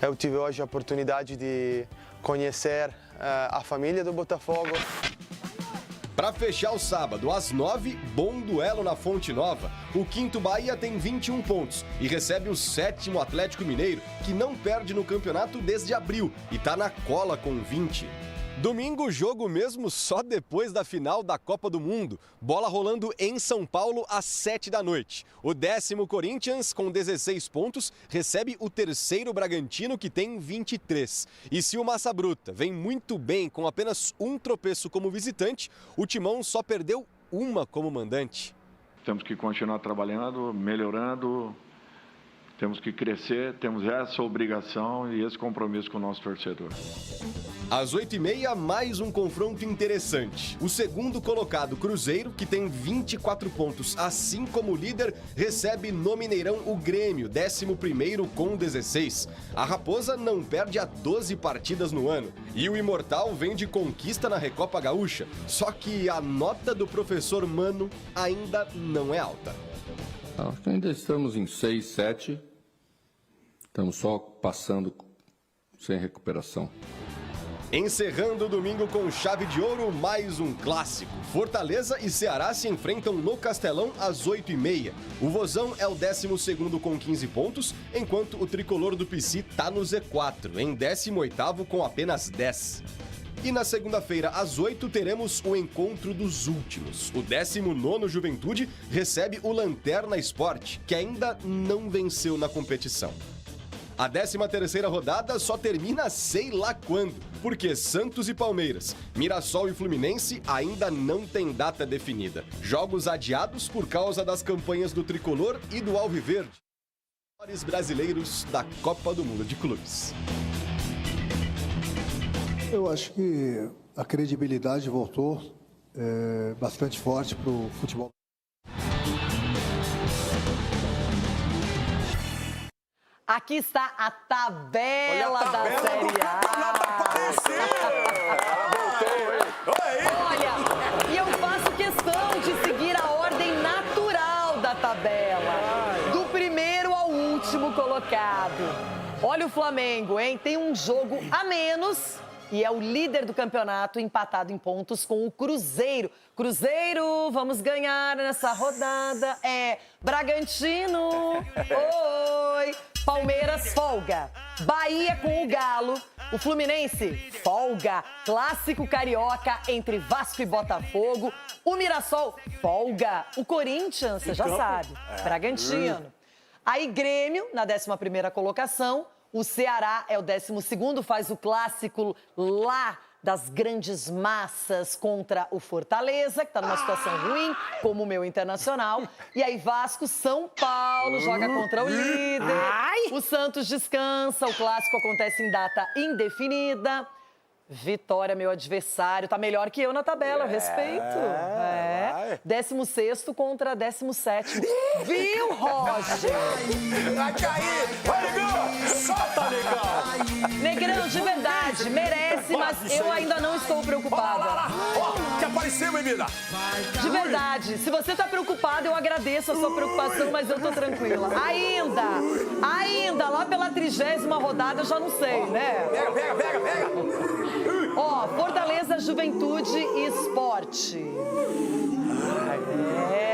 Eu tive hoje a oportunidade de conhecer a família do Botafogo. Para fechar o sábado, às 9, bom duelo na Fonte Nova. O 5º Bahia tem 21 pontos e recebe o 7º Atlético Mineiro, que não perde no campeonato desde abril e tá na cola com 20. Domingo, jogo mesmo só depois da final da Copa do Mundo. Bola rolando em São Paulo às 7 da noite. O 10º Corinthians, com 16 pontos, recebe o 3º Bragantino, que tem 23. E se o Massa Bruta vem muito bem com apenas um tropeço como visitante, o Timão só perdeu uma como mandante. Temos que continuar trabalhando, melhorando, temos que crescer, temos essa obrigação e esse compromisso com o nosso torcedor. Às 8h30, mais um confronto interessante. O 2º colocado, Cruzeiro, que tem 24 pontos, assim como o líder, recebe no Mineirão o Grêmio, 11º com 16. A Raposa não perde há 12 partidas no ano. E o Imortal vem de conquista na Recopa Gaúcha. Só que a nota do professor Mano ainda não é alta. Acho que ainda estamos em 6, 7. Estamos só passando sem recuperação. Encerrando o domingo com chave de ouro, mais um clássico. Fortaleza e Ceará se enfrentam no Castelão às 8h30. O Vozão é o 12º com 15 pontos, enquanto o tricolor do Pici tá no Z4, em 18º com apenas 10. E na segunda-feira, às 8, teremos o encontro dos últimos. O 19º Juventude recebe o Lanterna Sport, que ainda não venceu na competição. A 13ª rodada só termina sei lá quando, porque Santos e Palmeiras, Mirassol e Fluminense ainda não têm data definida. Jogos adiados por causa das campanhas do Tricolor e do Alviverde. Os melhores brasileiros da Copa do Mundo de Clubes. Eu acho que a credibilidade voltou bastante forte para o futebol. Aqui está a tabela da Série A. Olha, e eu faço questão de seguir a ordem natural da tabela, do primeiro ao último colocado. Olha o Flamengo, hein? Tem um jogo a menos e é o líder do campeonato, empatado em pontos com o Cruzeiro. Cruzeiro, vamos ganhar nessa rodada. Bragantino, oi. Palmeiras, folga. Bahia com o Galo. O Fluminense, folga. Clássico carioca entre Vasco e Botafogo. O Mirassol, folga. O Corinthians, você já sabe, Bragantino. Aí Grêmio, na 11ª colocação. O Ceará é o 12º, faz o clássico lá das grandes massas contra o Fortaleza, que está numa situação ruim, como o meu Internacional. E aí Vasco, São Paulo, joga contra o líder. O Santos descansa, o clássico acontece em data indefinida. Vitória, meu adversário, tá melhor que eu na tabela, eu respeito. 16º contra 17º. Viu, Roger? Vai cair! Vai, Negão! Solta, Negão! Negrão, de verdade, merece, mas eu ainda não estou preocupada. Ó, que apareceu, menina! De verdade, se você tá preocupado, eu agradeço a sua preocupação, mas eu tô tranquila. Ainda, lá pela 30ª rodada, eu já não sei, né? Pega! Ó, Fortaleza, Juventude e Esporte.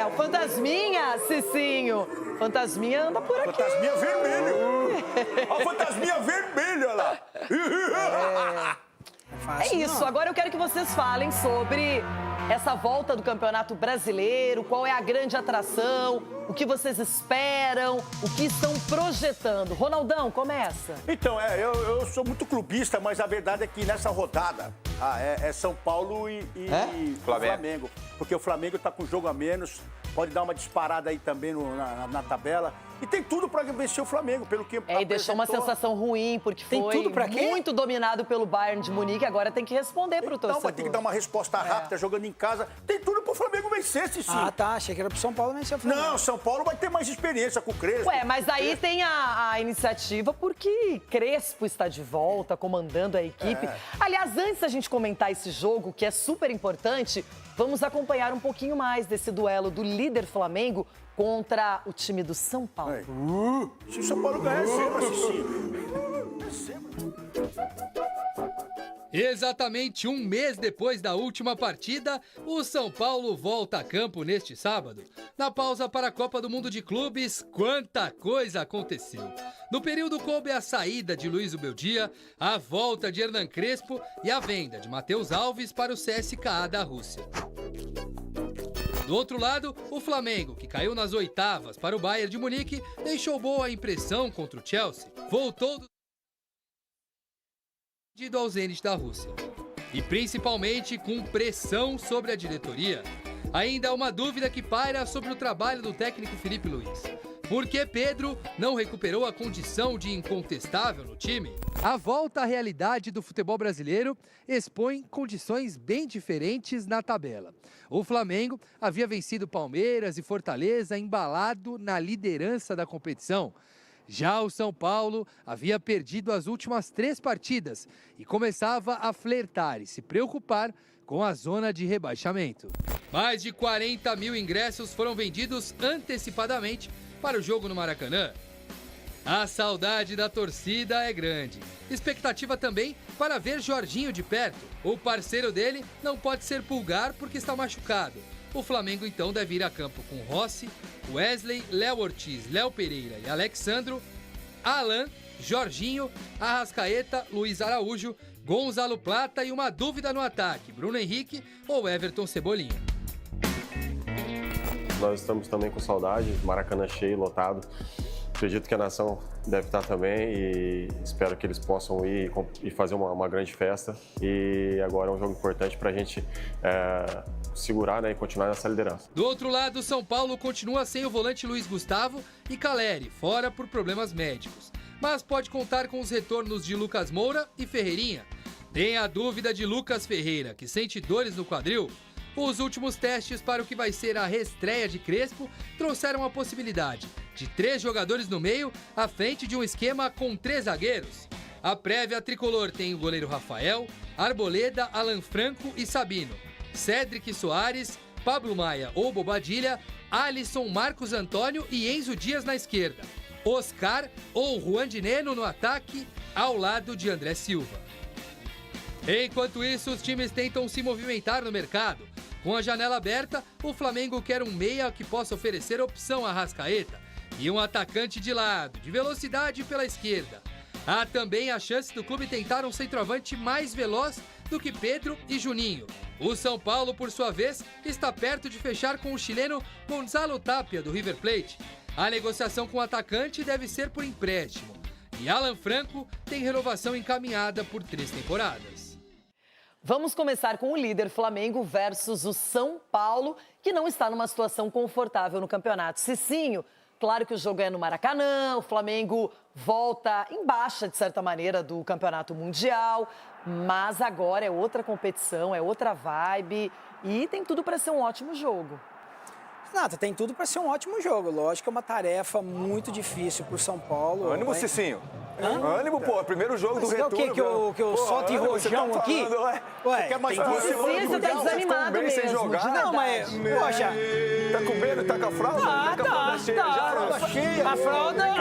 O Fantasminha, Cicinho. Fantasminha anda por aqui. Fantasminha vermelho. Ó, fantasminha vermelho, olha lá. É isso, agora eu quero que vocês falem sobre essa volta do Campeonato Brasileiro, qual é a grande atração, o que vocês esperam, o que estão projetando. Ronaldão, começa. Então, eu sou muito clubista, mas a verdade é que nessa rodada é São Paulo e Flamengo. Porque o Flamengo tá com jogo a menos, pode dar uma disparada aí também na tabela. E tem tudo para vencer o Flamengo, pelo que e deixou uma sensação ruim, porque foi muito dominado pelo Bayern de Munique, agora tem que responder pro torcedor. Então, vai ter que dar uma resposta rápida, jogando em casa. Tem tudo pro Flamengo vencer, Cici. Ah, tá. Achei que era pro São Paulo vencer o Flamengo. Não, São Paulo vai ter mais experiência com o Crespo. Mas aí tem a iniciativa porque Crespo está de volta, comandando a equipe. Aliás, antes da gente comentar esse jogo, que é super importante, vamos acompanhar um pouquinho mais desse duelo do líder Flamengo contra o time do São Paulo. Se o São Paulo ganhar, receba, Cici. Exatamente um mês depois da última partida, o São Paulo volta a campo neste sábado. Na pausa para a Copa do Mundo de Clubes, quanta coisa aconteceu. No período coube a saída de Luiz Ubeldia, a volta de Hernan Crespo e a venda de Matheus Alves para o CSKA da Rússia. Do outro lado, o Flamengo, que caiu nas oitavas para o Bayern de Munique, deixou boa impressão contra o Chelsea. Voltou ao Zenit da Rússia. E principalmente com pressão sobre a diretoria. Ainda há uma dúvida que paira sobre o trabalho do técnico Felipe Luiz. Por que Pedro não recuperou a condição de incontestável no time? A volta à realidade do futebol brasileiro expõe condições bem diferentes na tabela. O Flamengo havia vencido Palmeiras e Fortaleza embalado na liderança da competição. Já o São Paulo havia perdido as últimas 3 partidas e começava a flertar e se preocupar com a zona de rebaixamento. Mais de 40 mil ingressos foram vendidos antecipadamente para o jogo no Maracanã. A saudade da torcida é grande. Expectativa também para ver Jorginho de perto. O parceiro dele não pode ser Pulgar porque está machucado. O Flamengo então deve ir a campo com Rossi, Wesley, Léo Ortiz, Léo Pereira e Alexandro, Alan, Jorginho, Arrascaeta, Luiz Araújo, Gonzalo Plata e uma dúvida no ataque, Bruno Henrique ou Everton Cebolinha. Nós estamos também com saudade, Maracanã cheio, lotado. Acredito que a nação deve estar também e espero que eles possam ir e fazer uma grande festa. E agora é um jogo importante para a gente segurar, né, e continuar nessa liderança. Do outro lado, São Paulo continua sem o volante Luiz Gustavo e Caleri, fora por problemas médicos. Mas pode contar com os retornos de Lucas Moura e Ferreirinha. Tem a dúvida de Lucas Ferreira, que sente dores no quadril. Os últimos testes para o que vai ser a reestreia de Crespo trouxeram a possibilidade de 3 jogadores no meio, à frente de um esquema com 3 zagueiros. A prévia tricolor tem o goleiro Rafael, Arboleda, Alan Franco e Sabino, Cédric Soares, Pablo Maia ou Bobadilha, Alisson, Marcos Antônio e Enzo Dias na esquerda, Oscar ou Juan Dineno no ataque, ao lado de André Silva. Enquanto isso, os times tentam se movimentar no mercado. Com a janela aberta, o Flamengo quer um meia que possa oferecer opção a Arrascaeta e um atacante de lado, de velocidade pela esquerda. Há também a chance do clube tentar um centroavante mais veloz do que Pedro e Juninho. O São Paulo, por sua vez, está perto de fechar com o chileno Gonzalo Tapia, do River Plate. A negociação com o atacante deve ser por empréstimo. E Alan Franco tem renovação encaminhada por 3 temporadas. Vamos começar com o líder Flamengo versus o São Paulo, que não está numa situação confortável no campeonato. Cicinho, claro que o jogo é no Maracanã, o Flamengo volta em baixa, de certa maneira, do Campeonato Mundial, mas agora é outra competição, é outra vibe e tem tudo para ser um ótimo jogo. Renata, tem tudo para ser um ótimo jogo. Lógico que é uma tarefa muito difícil para o São Paulo. Ânimo, Cicinho. Ânimo, pô. Primeiro jogo do retorno. Quer que eu solte rojão aqui? Ué, quer mais você tá desanimado bem mesmo. Sem jogar. Não, mas, poxa... Tá com medo? Tá com a fralda? Tá com a fralda cheia já? Fralda cheia.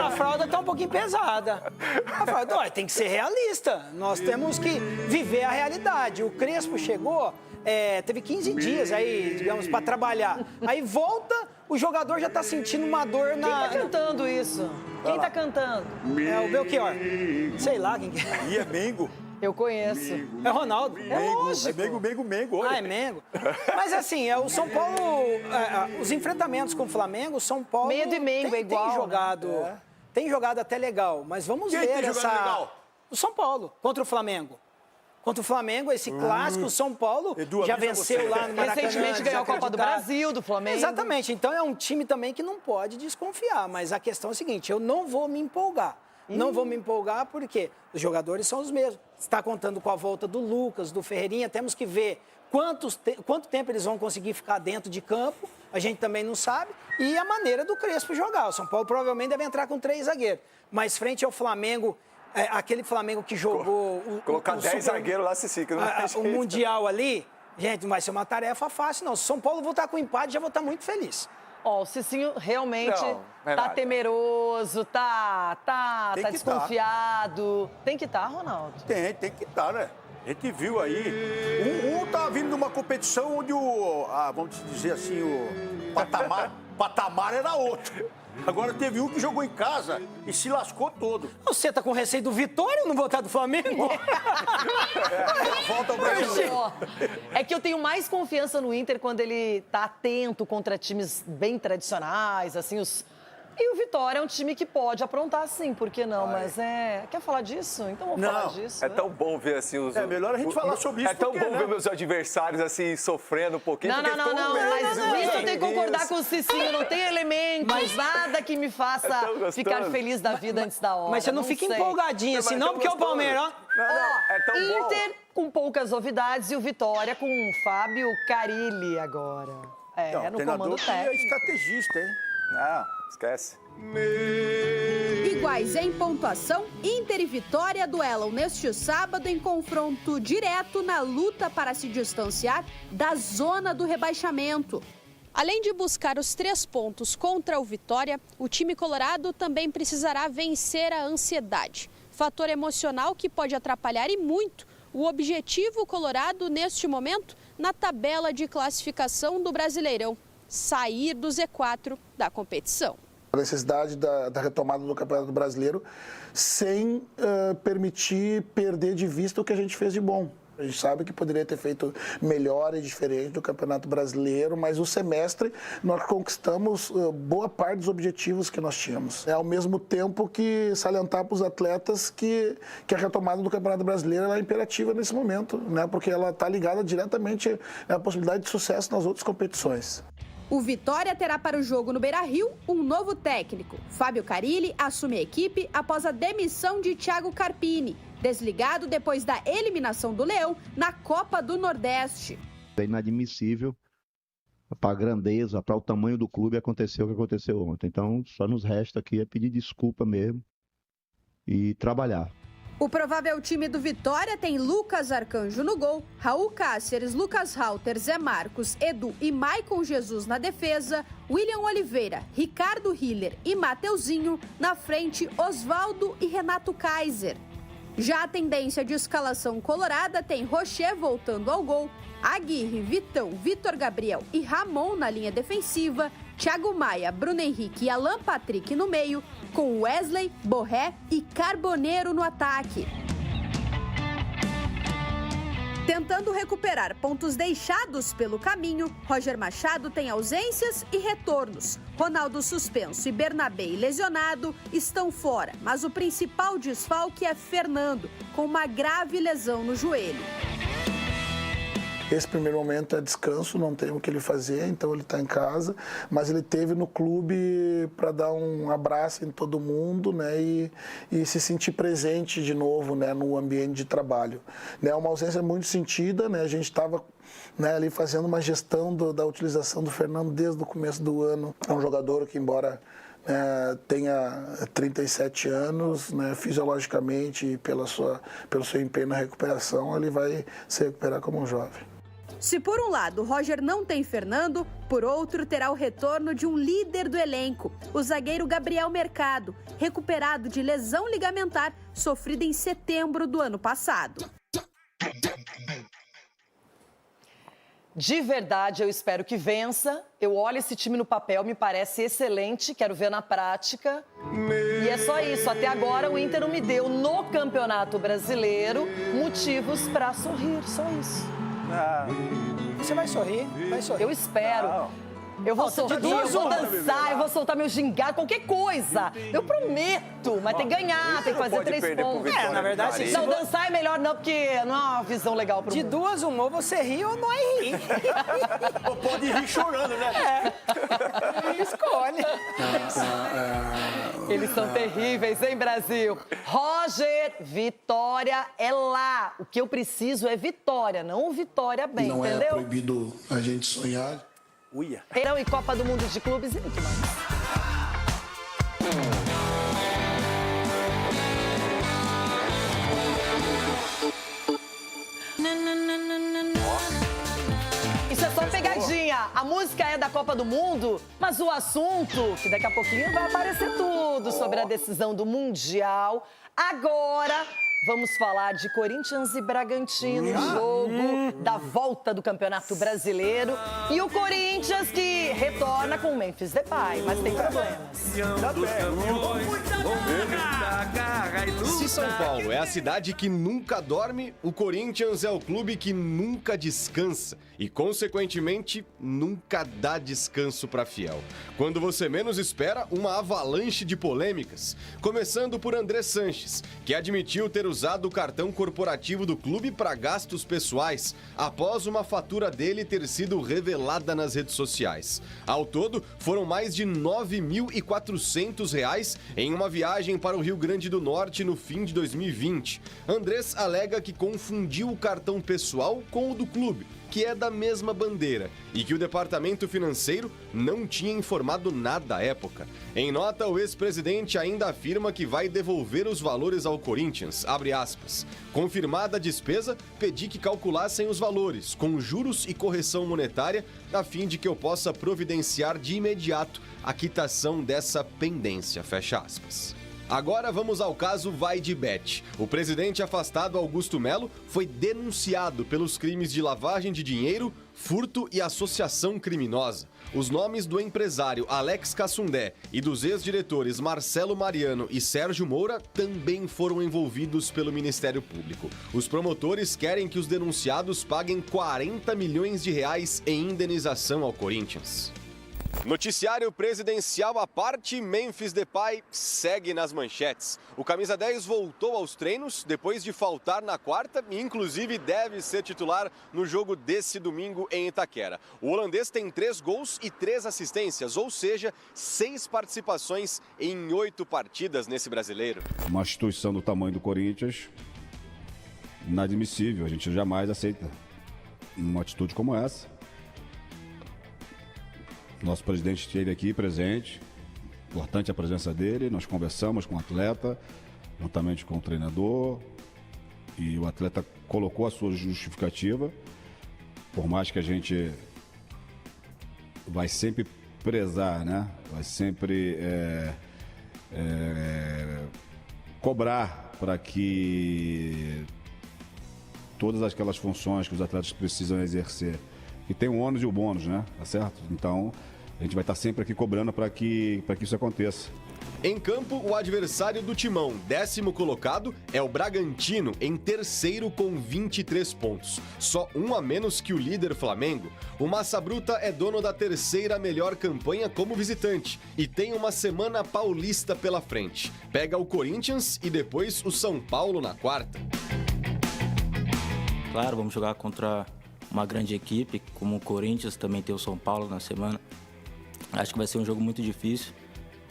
A fralda tá um pouquinho pesada. A fralda, tem que ser realista. Nós temos que viver a realidade. O Crespo chegou... teve 15 dias aí, digamos, para trabalhar. Aí volta, o jogador já tá sentindo uma dor na... Quem tá cantando isso? Quem tá cantando? É o Belchior. Sei lá quem que é. E é Mengo. Eu conheço. É Ronaldo. É lógico. É Mengo. Ah, é Mengo. Mas assim, o São Paulo, os enfrentamentos com o Flamengo, o São Paulo... Medo e Mengo é igual. Tem jogado até legal, mas vamos ver tem jogado legal? O São Paulo, contra o Flamengo. Contra o Flamengo, esse clássico, o São Paulo já venceu lá no Maracanã. Recentemente ganhou a Copa do Brasil, do Flamengo. Exatamente, então é um time também que não pode desconfiar, mas a questão é a seguinte, eu não vou me empolgar. Não vou me empolgar porque os jogadores são os mesmos. Está contando com a volta do Lucas, do Ferreirinha, temos que ver quanto tempo eles vão conseguir ficar dentro de campo, a gente também não sabe, e a maneira do Crespo jogar. O São Paulo provavelmente deve entrar com 3 zagueiros, mas frente ao Flamengo... aquele Flamengo que jogou... Colocar 10 zagueiros lá, Cici, que não tem jeito. O Mundial ali, gente, não vai ser uma tarefa fácil, não. Se São Paulo voltar com empate, já vou estar muito feliz. O Cicinho realmente tá temeroso, tá desconfiado. Tem que estar, Ronaldo? Tem que estar, né? A gente viu aí, um tá vindo de uma competição onde vamos dizer assim, o patamar era outro. Agora teve um que jogou em casa e se lascou todo. Você tá com receio do Vitória ou não votar do Flamengo? Volta ao brasileiro. É que eu tenho mais confiança no Inter quando ele tá atento contra times bem tradicionais, assim, E o Vitória é um time que pode aprontar, sim, por que não? Mas Quer falar disso? Então vamos falar disso. É tão bom ver assim os. É melhor a gente falar sobre isso. É tão bom ver meus adversários assim sofrendo um pouquinho. Não, mas isso eu tenho que concordar com o Cicinho. Não tem elementos, nada que me faça ficar feliz da vida antes da hora. Mas você não fica empolgadinha assim, não, porque o Palmeiras, ó. É tão bom. Inter com poucas novidades e o Vitória com o Fábio Carille agora. No comando técnico. É estrategista, hein? Não, esquece. Iguais em pontuação, Inter e Vitória duelam neste sábado em confronto direto na luta para se distanciar da zona do rebaixamento. Além de buscar os 3 pontos contra o Vitória, o time colorado também precisará vencer a ansiedade. Fator emocional que pode atrapalhar e muito o objetivo colorado neste momento na tabela de classificação do Brasileirão, sair do Z4 da competição. A necessidade da retomada do Campeonato Brasileiro sem permitir perder de vista o que a gente fez de bom. A gente sabe que poderia ter feito melhor e diferente do Campeonato Brasileiro, mas o semestre nós conquistamos boa parte dos objetivos que nós tínhamos. Ao mesmo tempo que salientar para os atletas que a retomada do Campeonato Brasileiro é imperativa nesse momento, né? Porque ela está ligada diretamente à possibilidade de sucesso nas outras competições. O Vitória terá para o jogo no Beira-Rio um novo técnico. Fábio Carille assume a equipe após a demissão de Thiago Carpini, desligado depois da eliminação do Leão na Copa do Nordeste. É inadmissível para a grandeza, para o tamanho do clube acontecer o que aconteceu ontem. Então, só nos resta aqui pedir desculpa mesmo e trabalhar. O provável time do Vitória tem Lucas Arcanjo no gol, Raul Cáceres, Lucas Halter, Zé Marcos, Edu e Maicon Jesus na defesa, William Oliveira, Ricardo Hiller e Mateuzinho, na frente Osvaldo e Renato Kaiser. Já a tendência de escalação colorada tem Rocher voltando ao gol, Aguirre, Vitão, Vitor Gabriel e Ramon na linha defensiva, Thiago Maia, Bruno Henrique e Alan Patrick no meio, com Wesley, Borré e Carboneiro no ataque. Tentando recuperar pontos deixados pelo caminho, Roger Machado tem ausências e retornos. Ronaldo suspenso e Bernabé lesionado estão fora, mas o principal desfalque é Fernando, com uma grave lesão no joelho. Esse primeiro momento é descanso, não tem o que ele fazer, então ele está em casa, mas ele esteve no clube para dar um abraço em todo mundo, né, e se sentir presente de novo, né, no ambiente de trabalho. É uma ausência muito sentida, né, a gente estava, né, ali fazendo uma gestão da utilização do Fernando desde o começo do ano. É um jogador que, embora tenha 37 anos, né, fisiologicamente e pelo seu empenho na recuperação, ele vai se recuperar como um jovem. Se por um lado Roger não tem Fernando, por outro terá o retorno de um líder do elenco, o zagueiro Gabriel Mercado, recuperado de lesão ligamentar sofrida em setembro do ano passado. De verdade, eu espero que vença. Eu olho esse time no papel, me parece excelente, quero ver na prática. E é só isso. Até agora, o Inter não me deu, no Campeonato Brasileiro, motivos para sorrir. Só isso. Você vai sorrir, vai sorrir. Eu espero. Não. Eu vou sorrir, eu vou dançar, eu vou soltar meu gingado, qualquer coisa. Eu prometo, mas tem que ganhar, tem que fazer 3 pontos. Na verdade, não, dançar é melhor não, porque não é uma visão legal pro mundo. De duas, uma, ou você ri ou não é rir. Ou pode rir chorando, né? Escolhe. Eles são terríveis, hein, Brasil? Roger, vitória é lá. O que eu preciso é vitória, não vitória bem, não entendeu? Não é proibido a gente sonhar. Uia. Verão e Copa do Mundo de Clubes e muito mais. Isso é só pegadinha. A música é da Copa do Mundo, mas o assunto, que daqui a pouquinho vai aparecer tudo sobre a decisão do Mundial. Agora, Vamos falar de Corinthians e Bragantino, jogo da volta do Campeonato Brasileiro. E o Corinthians que retorna com o Memphis Depay, mas tem problemas. Se São Paulo é a cidade que nunca dorme, o Corinthians é o clube que nunca descansa e, consequentemente, nunca dá descanso para fiel. Quando você menos espera, uma avalanche de polêmicas, começando por André Sanches, que admitiu ter usado o cartão corporativo do clube para gastos pessoais, após uma fatura dele ter sido revelada nas redes sociais. Ao todo, foram mais de R$ 9.400 em uma viagem para o Rio Grande do Norte no fim de 2020. Andrés alega que confundiu o cartão pessoal com o do clube, que é da mesma bandeira, e que o departamento financeiro não tinha informado nada à época. Em nota, o ex-presidente ainda afirma que vai devolver os valores ao Corinthians, abre aspas. Confirmada a despesa, pedi que calculassem os valores, com juros e correção monetária, a fim de que eu possa providenciar de imediato a quitação dessa pendência, fecha aspas. Agora vamos ao caso Vai de Bet. O presidente afastado Augusto Melo foi denunciado pelos crimes de lavagem de dinheiro, furto e associação criminosa. Os nomes do empresário Alex Cassundé e dos ex-diretores Marcelo Mariano e Sérgio Moura também foram envolvidos pelo Ministério Público. Os promotores querem que os denunciados paguem R$40 milhões em indenização ao Corinthians. Noticiário presidencial à parte, Memphis Depay segue nas manchetes. O camisa 10 voltou aos treinos depois de faltar na quarta e inclusive deve ser titular no jogo desse domingo em Itaquera. O holandês tem 3 gols e 3 assistências, ou seja, 6 participações em 8 partidas nesse brasileiro. Uma instituição do tamanho do Corinthians, inadmissível, a gente jamais aceita uma atitude como essa. Nosso presidente esteve aqui presente, importante a presença dele, nós conversamos com o atleta, juntamente com o treinador, e o atleta colocou a sua justificativa, por mais que a gente vai sempre prezar, né? Vai sempre cobrar para que todas aquelas funções que os atletas precisam exercer, que tem o ônus e o bônus, né? Tá certo? Então, a gente vai estar sempre aqui cobrando para que isso aconteça. Em campo, o adversário do Timão, 10º colocado, é o Bragantino, em 3º com 23 pontos. Só 1 a menos que o líder Flamengo. O Massa Bruta é dono da 3ª melhor campanha como visitante e tem uma semana paulista pela frente. Pega o Corinthians e depois o São Paulo na quarta. Claro, vamos jogar contra uma grande equipe, como o Corinthians, também tem o São Paulo na semana. Acho que vai ser um jogo muito difícil,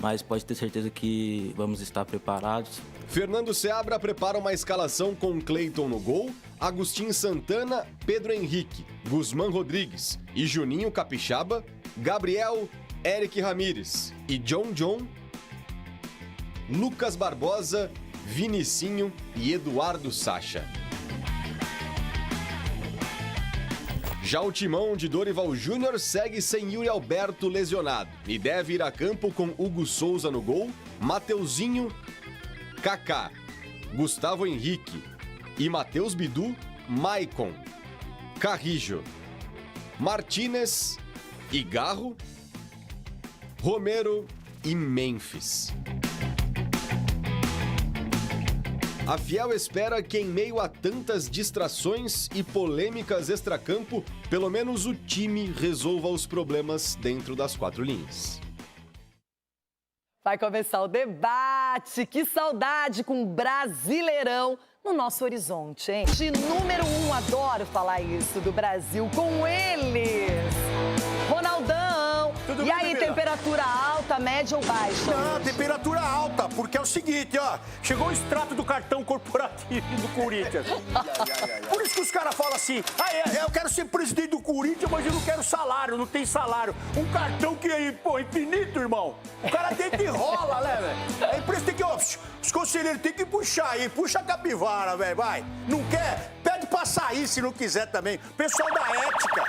mas pode ter certeza que vamos estar preparados. Fernando Seabra prepara uma escalação com Cleiton no gol, Agustin Santana, Pedro Henrique, Guzmán Rodrigues e Juninho Capixaba, Gabriel, Eric Ramírez e John, Lucas Barbosa, Vinicinho e Eduardo Sacha. Já o Timão de Dorival Júnior segue sem Yuri Alberto lesionado e deve ir a campo com Hugo Souza no gol, Mateuzinho, Kaká, Gustavo Henrique e Matheus Bidu, Maicon, Carrijo, Martínez e Garro, Romero e Memphis. A Fiel espera que, em meio a tantas distrações e polêmicas extracampo, pelo menos o time resolva os problemas dentro das 4 linhas. Vai começar o debate. Que saudade com o Brasileirão no nosso horizonte, hein? De número 1, adoro falar isso, do Brasil, com eles. Ronaldão. Tudo e bem, aí, Camila? temperatura alta, média ou baixa? Não, temperatura alta, porque é o seguinte, ó. Chegou o extrato do cartão corporativo do Corinthians. Por isso que os caras falam assim, eu quero ser presidente do Corinthians, mas eu não quero salário, não tem salário. Um cartão que é, infinito, irmão. O cara tem que rola, né, velho? A empresa tem que, os conselheiros tem que puxar aí, puxa a capivara, velho, vai. Não quer? Pede pra sair se não quiser também. Pessoal da ética.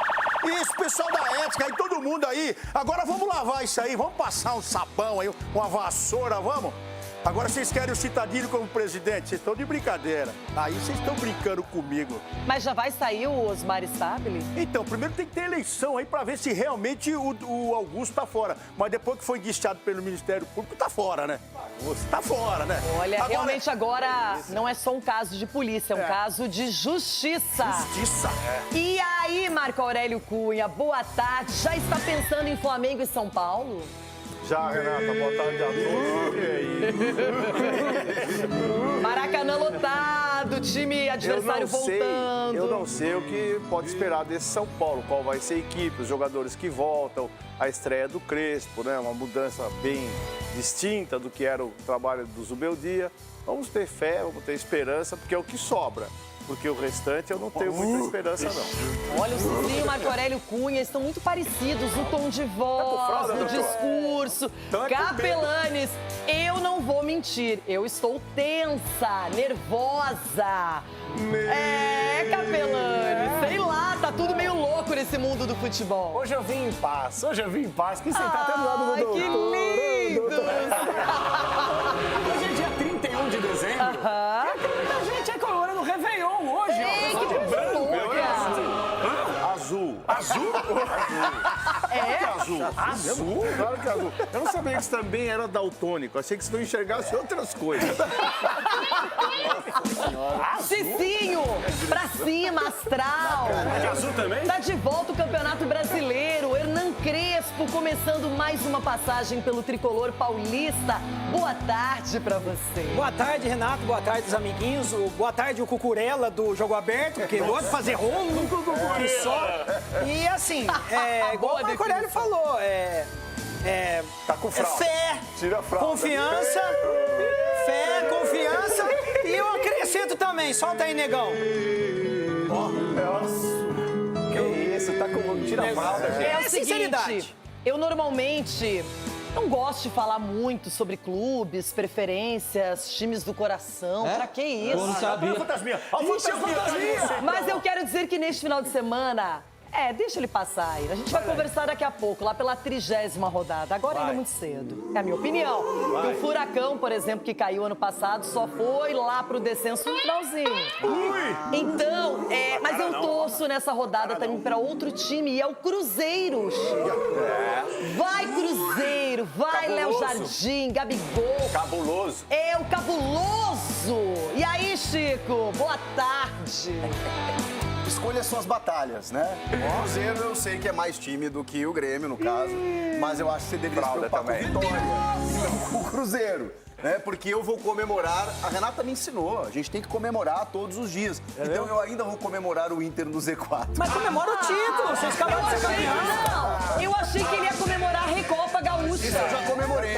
Isso, pessoal da ética, aí todo mundo aí. Agora vamos lavar isso aí, vamos passar um sabão aí, uma vassoura, vamos? Agora vocês querem o Cittadino como presidente? Vocês estão de brincadeira. Aí vocês estão brincando comigo. Mas já vai sair o Osmar Stabile? Então, primeiro tem que ter eleição aí para ver se realmente o Augusto tá fora. Mas depois que foi indiciado pelo Ministério Público, tá fora, né? Tá fora, né? Olha, realmente agora não é só um caso de polícia, é um caso de justiça. Justiça. E aí, Marco Aurélio Cunha, boa tarde. Já está pensando em Flamengo e São Paulo? Já, Renata, boa tarde a todos. Maracanã lotado, time adversário voltando. Eu não sei o que pode esperar desse São Paulo, qual vai ser a equipe, os jogadores que voltam, a estreia do Crespo, né? Uma mudança bem distinta do que era o trabalho do Zubeldia. Vamos ter fé, vamos ter esperança, porque é o que sobra. Porque o restante eu não tenho muita esperança, não. Olha, o Cicinho e o Marco Aurélio Cunha estão muito parecidos no tom de voz, no discurso. Capelanes, eu não vou mentir, eu estou tensa, nervosa. Capelanes, sei lá, tá tudo meio louco nesse mundo do futebol. Hoje eu vim em paz, quis sentar até do lado do doutor. Que lindo! Hoje é dia 31 de dezembro. A gente é comemorando o Réveillon hoje, ó. Que coisa louca! Azul. Azul? É? Azul. Azul? Claro que é azul. Eu não sabia que isso também era daltônico. Achei que você não enxergasse outras coisas. Cicinho, pra cima, astral. De azul também? Tá de volta o Campeonato Brasileiro. Hernan Crespo começando mais uma passagem pelo tricolor paulista. Boa tarde pra você. Boa tarde, Renato. Boa tarde, os amiguinhos. Boa tarde, o Cucurella do Jogo Aberto, que gosta de fazer rolo. Que só. E assim, igual o Marco Aurélio falou, tá com fralda. Fé, tira a fralda. confiança, e eu acrescento também, solta aí, negão. Que isso, tá com... Tira a fralda, gente. É o seguinte, eu normalmente não gosto de falar muito sobre clubes, preferências, times do coração. Pra que isso? Eu não sabia. Fantasminha. Mas eu quero dizer que neste final de semana... deixa ele passar aí. A gente vai conversar daqui a pouco, lá pela 30ª rodada. Agora ainda é muito cedo. É a minha opinião. Que o Furacão, por exemplo, que caiu ano passado, só foi lá pro descenso no finalzinho. Então, mas eu torço nessa rodada também pra outro time, e é o Cruzeiro, Chico. Vai, Cruzeiro! Vai, Léo Jardim, Gabigol. Cabuloso. É o cabuloso! E aí, Chico? Boa tarde. Escolha suas batalhas, né? O Cruzeiro eu sei que é mais time do que o Grêmio, no caso, mas eu acho que você deveria se preocupar com a vitória. O Cruzeiro, né? Porque eu vou comemorar, a Renata me ensinou, a gente tem que comemorar todos os dias. Então eu ainda vou comemorar o Inter no Z4. Mas comemora o título, vocês acabaram de ser campeão. Eu achei que ele ia comemorar a Recopa Gaúcha. Isso eu já comemorei.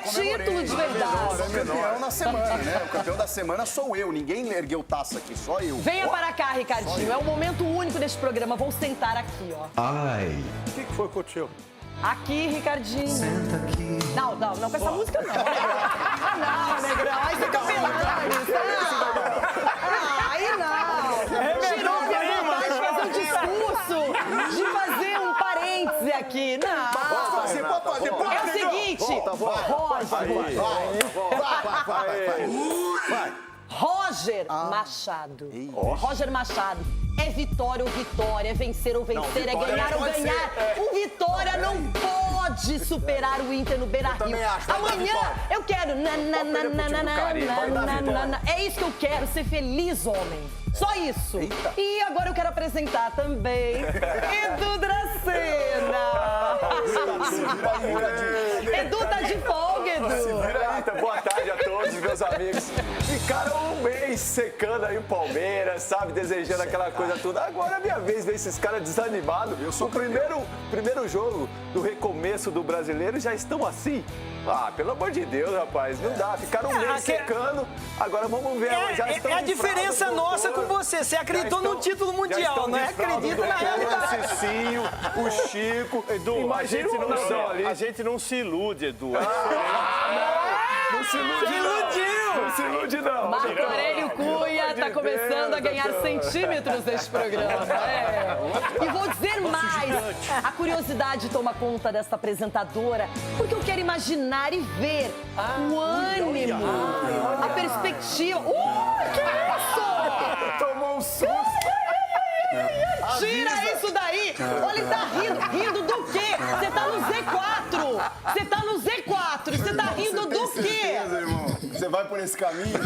Título de verdade. Eu sou campeão na semana, né? O campeão da semana sou eu, ninguém ergueu taça aqui, só eu. Venha para cá, Ricardinho, é um momento único deste programa, vou sentar aqui, ó. Ai. O que foi que aconteceu? Aqui, Ricardinho. Senta aqui. Não, com essa música não. Não, Negrão, aí você Capelanes. Aí não. Tirou a minha vontade de fazer um discurso, de fazer um parêntese aqui. Não. Pode fazer. É o seguinte. Roger Machado. Roger Machado. É vitória ou vitória, é vencer ou vencer, é ganhar ou ganhar. O Vitória não pode superar o Inter no Beira-Rio. Amanhã eu quero... É isso que eu quero, ser feliz, homem. Só isso. E agora eu quero apresentar também Edu Dracena. Edu tá de folga, Edu. Boa tarde a todos, meus amigos. Ficaram um mês secando aí o Palmeiras, sabe? Desejando aquela coisa toda. Agora é minha vez ver esses caras desanimados. O primeiro jogo do recomeço do Brasileiro e já estão assim. Ah, pelo amor de Deus, rapaz. Não dá. Ficaram um mês secando. Agora vamos ver. Já estão a diferença nossa com você. Você acreditou no título mundial, não é? Acredita na realidade. O Cicinho, o Chico. Edu, a gente não se ilude, Edu. Não se ilude. Não se ilude, não. Marco Aurélio Cunha tá começando a ganhar centímetros neste programa. E vou dizer mais. bastante. A curiosidade toma conta desta apresentadora, porque eu quero imaginar e ver o ânimo, a perspectiva. Que isso? Tomou um susto. Tira isso daí! Olha, ele tá rindo. Rindo do quê? Você tá no Z4! Você tá no Z4! Você tá rindo do quê? Você vai por esse caminho?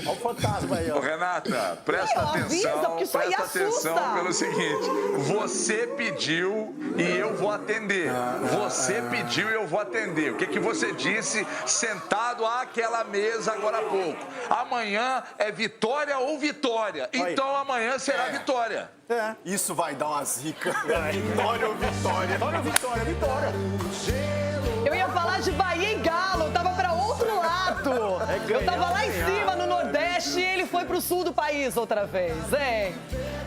Olha o fantasma aí, ó. Ô, Renata, presta atenção, presta atenção pelo seguinte, você pediu e eu vou atender. Você pediu e eu vou atender. O que você disse sentado àquela mesa agora há pouco? Amanhã é vitória ou vitória. Então amanhã será vitória. Isso vai dar uma zica. Vitória ou vitória? Vitória ou vitória? Vitória. Eu ia falar de Bahia e Galo, eu tava pra outro lado. Eu tava lá em cima, no Nordeste, e ele foi pro sul do país outra vez, hein?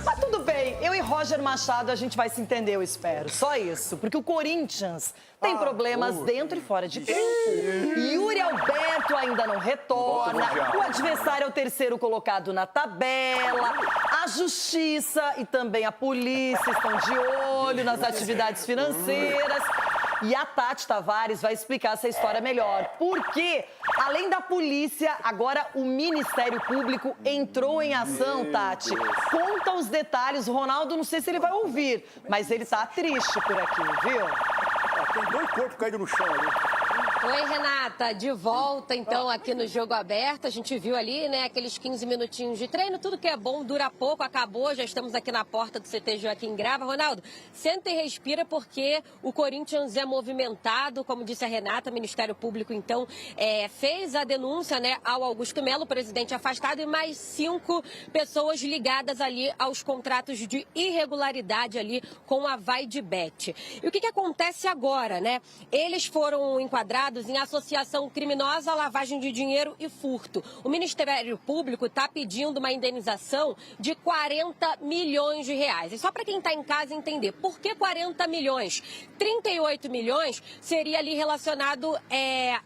Mas tudo bem, eu e Roger Machado, a gente vai se entender, eu espero. Só isso, porque o Corinthians tem problemas dentro e fora de campo. Yuri Alberto ainda não retorna, o adversário é o terceiro colocado na tabela, a Justiça e também a polícia estão de olho nas atividades financeiras. E a Tati Tavares vai explicar essa história melhor. Porque, além da polícia, agora o Ministério Público entrou em ação, Tati. Conta os detalhes. O Ronaldo, não sei se ele vai ouvir, mas ele tá triste por aqui, viu? Tem 2 corpos caídos no chão ali. Oi, Renata, de volta então aqui no Jogo Aberto. A gente viu ali, né, aqueles 15 minutinhos de treino, tudo que é bom dura pouco, acabou, já estamos aqui na porta do CT Joaquim Grava. Ronaldo, senta e respira porque o Corinthians é movimentado, como disse a Renata, o Ministério Público então fez a denúncia, né, ao Augusto Melo, presidente afastado, e mais 5 pessoas ligadas ali aos contratos de irregularidade ali com a Vai de Bet. E o que acontece agora, né? Eles foram enquadrados em associação criminosa, lavagem de dinheiro e furto. O Ministério Público está pedindo uma indenização de 40 milhões de reais. E só para quem está em casa entender, por que 40 milhões? 38 milhões seria ali relacionado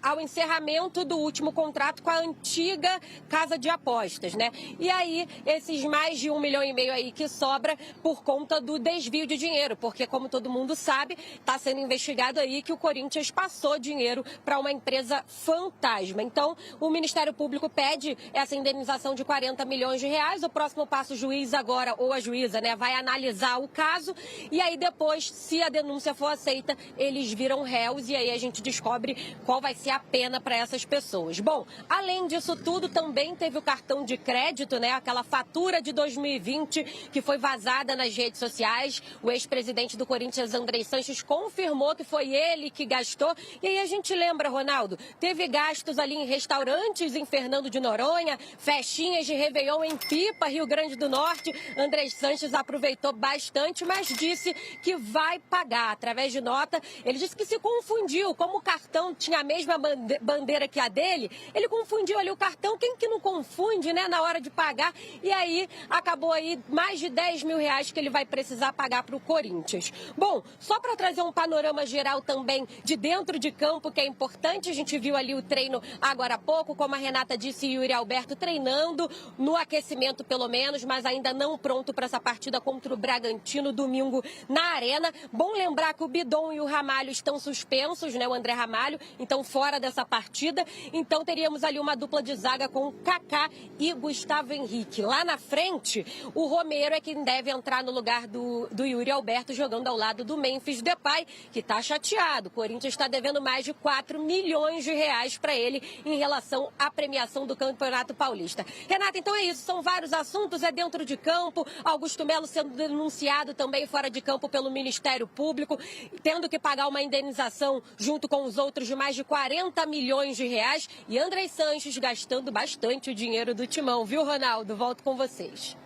ao encerramento do último contrato com a antiga casa de apostas, né? E aí, esses mais de 1,5 milhão aí que sobra por conta do desvio de dinheiro, porque como todo mundo sabe, está sendo investigado aí que o Corinthians passou dinheiro para uma empresa fantasma. Então, o Ministério Público pede essa indenização de 40 milhões de reais. O próximo passo, o juiz agora, ou a juíza, né, vai analisar o caso. E aí depois, se a denúncia for aceita, eles viram réus. E aí a gente descobre qual vai ser a pena para essas pessoas. Bom, além disso tudo, também teve o cartão de crédito, né, aquela fatura de 2020 que foi vazada nas redes sociais. O ex-presidente do Corinthians, Andrei Sanches, confirmou que foi ele que gastou. E aí a gente lembra, Ronaldo, teve gastos ali em restaurantes em Fernando de Noronha, festinhas de Réveillon em Pipa, Rio Grande do Norte. André Sanches aproveitou bastante, mas disse que vai pagar através de nota. Ele disse que se confundiu, como o cartão tinha a mesma bandeira que a dele, ele confundiu ali o cartão. Quem que não confunde, né, na hora de pagar? E aí acabou aí mais de 10 mil reais que ele vai precisar pagar para o Corinthians. Bom, só para trazer um panorama geral também de dentro de campo, que é importante, a gente viu ali o treino agora há pouco, como a Renata disse, Yuri Alberto treinando no aquecimento pelo menos, mas ainda não pronto para essa partida contra o Bragantino domingo na Arena. Bom lembrar que o Bidon e o Ramalho estão suspensos, né, o André Ramalho, então fora dessa partida. Então teríamos ali uma dupla de zaga com Kaká e Gustavo Henrique. Lá na frente, o Romero é quem deve entrar no lugar do Yuri Alberto, jogando ao lado do Memphis Depay, que está chateado. O Corinthians está devendo mais de 4 milhões de reais para ele em relação à premiação do Campeonato Paulista. Renata, então é isso, são vários assuntos, é dentro de campo, Augusto Melo sendo denunciado também fora de campo pelo Ministério Público, tendo que pagar uma indenização junto com os outros de mais de 40 milhões de reais, e André Sanches gastando bastante o dinheiro do Timão, viu, Ronaldo? Volto com vocês.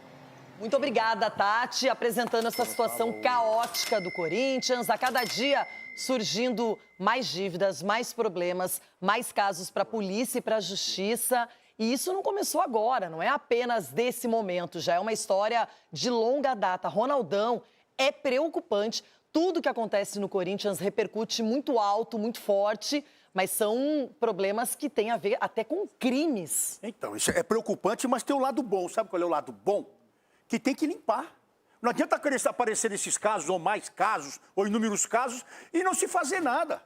Muito obrigada, Tati, apresentando essa situação caótica do Corinthians. A cada dia surgindo mais dívidas, mais problemas, mais casos para a polícia e para a justiça. E isso não começou agora, não é apenas desse momento, já é uma história de longa data. Ronaldão, é preocupante. Tudo que acontece no Corinthians repercute muito alto, muito forte, mas são problemas que têm a ver até com crimes. Então, isso é preocupante, mas tem o lado bom. Sabe qual é o lado bom? Que tem que limpar. Não adianta querer aparecer nesses casos, ou mais casos, ou inúmeros casos, e não se fazer nada.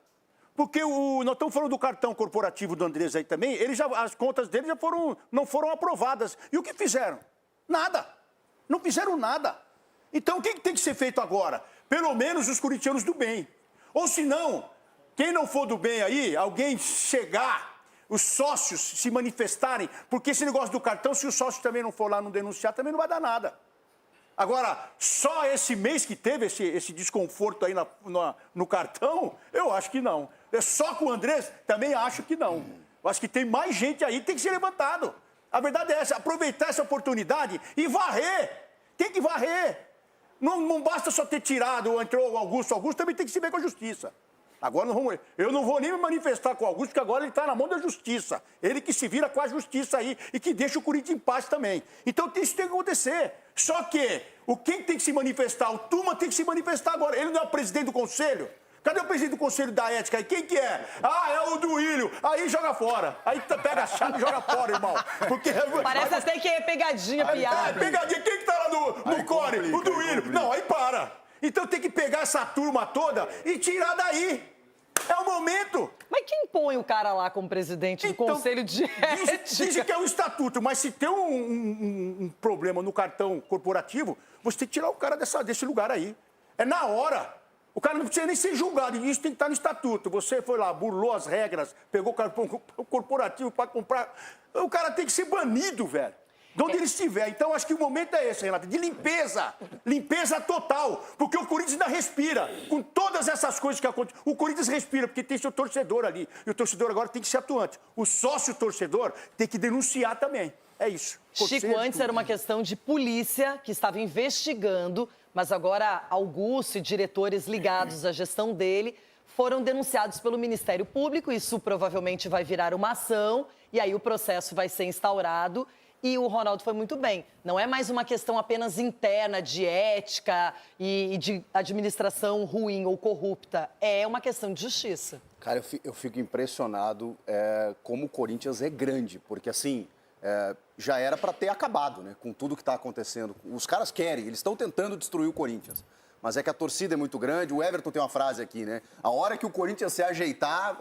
Porque nós estamos falando do cartão corporativo do Andrés aí também, as contas dele não foram aprovadas. E o que fizeram? Nada. Não fizeram nada. Então, o que tem que ser feito agora? Pelo menos os corintianos do bem. Ou se não, quem não for do bem aí, alguém chegar, os sócios se manifestarem, porque esse negócio do cartão, se o sócio também não for lá não denunciar, também não vai dar nada. Agora, só esse mês que teve esse desconforto aí no cartão, eu acho que não. É só com o Andrés, também acho que não. Eu acho que tem mais gente aí que tem que ser levantado. A verdade é essa, aproveitar essa oportunidade e varrer. Tem que varrer. Não basta só ter tirado, entrou o Augusto também tem que se ver com a justiça. Agora eu não vou nem me manifestar com o Augusto, porque agora ele está na mão da justiça. Ele que se vira com a justiça aí e que deixa o Corinthians em paz também. Então isso tem que acontecer. Só que quem tem que se manifestar, o Tuma tem que se manifestar agora. Ele não é o presidente do conselho? Cadê o presidente do conselho da ética aí? Quem que é? Ah, é o Duílio. Aí joga fora. Aí pega a chave e joga fora, irmão. Porque parece até que é pegadinha, piada. É pegadinha. Quem que tá lá no core? O Duílio. Não, aí para. Então tem que pegar essa turma toda e tirar daí. É o momento. Mas quem põe o cara lá como presidente do Conselho de Ética? Dizem que é um estatuto, mas se tem um problema no cartão corporativo, você tem que tirar o cara desse lugar aí. É na hora. O cara não precisa nem ser julgado, e isso tem que estar no estatuto. Você foi lá, burlou as regras, pegou o cartão corporativo para comprar. O cara tem que ser banido, velho. De onde ele estiver. Então, acho que o momento é esse, Renata, de limpeza. Limpeza total. Porque o Corinthians ainda respira. Com todas essas coisas que acontecem. O Corinthians respira, porque tem seu torcedor ali. E o torcedor agora tem que ser atuante. O sócio-torcedor tem que denunciar também. É isso. Chico, antes era uma questão de polícia que estava investigando, mas agora Augusto e diretores ligados à gestão dele foram denunciados pelo Ministério Público. Isso provavelmente vai virar uma ação e aí o processo vai ser instaurado. E o Ronaldo foi muito bem. Não é mais uma questão apenas interna de ética e de administração ruim ou corrupta. É uma questão de justiça. Cara, eu fico impressionado como o Corinthians é grande. Porque, assim, já era para ter acabado, né? Com tudo que está acontecendo. Os caras querem, eles estão tentando destruir o Corinthians. Mas é que a torcida é muito grande. O Everton tem uma frase aqui, né? A hora que o Corinthians se ajeitar...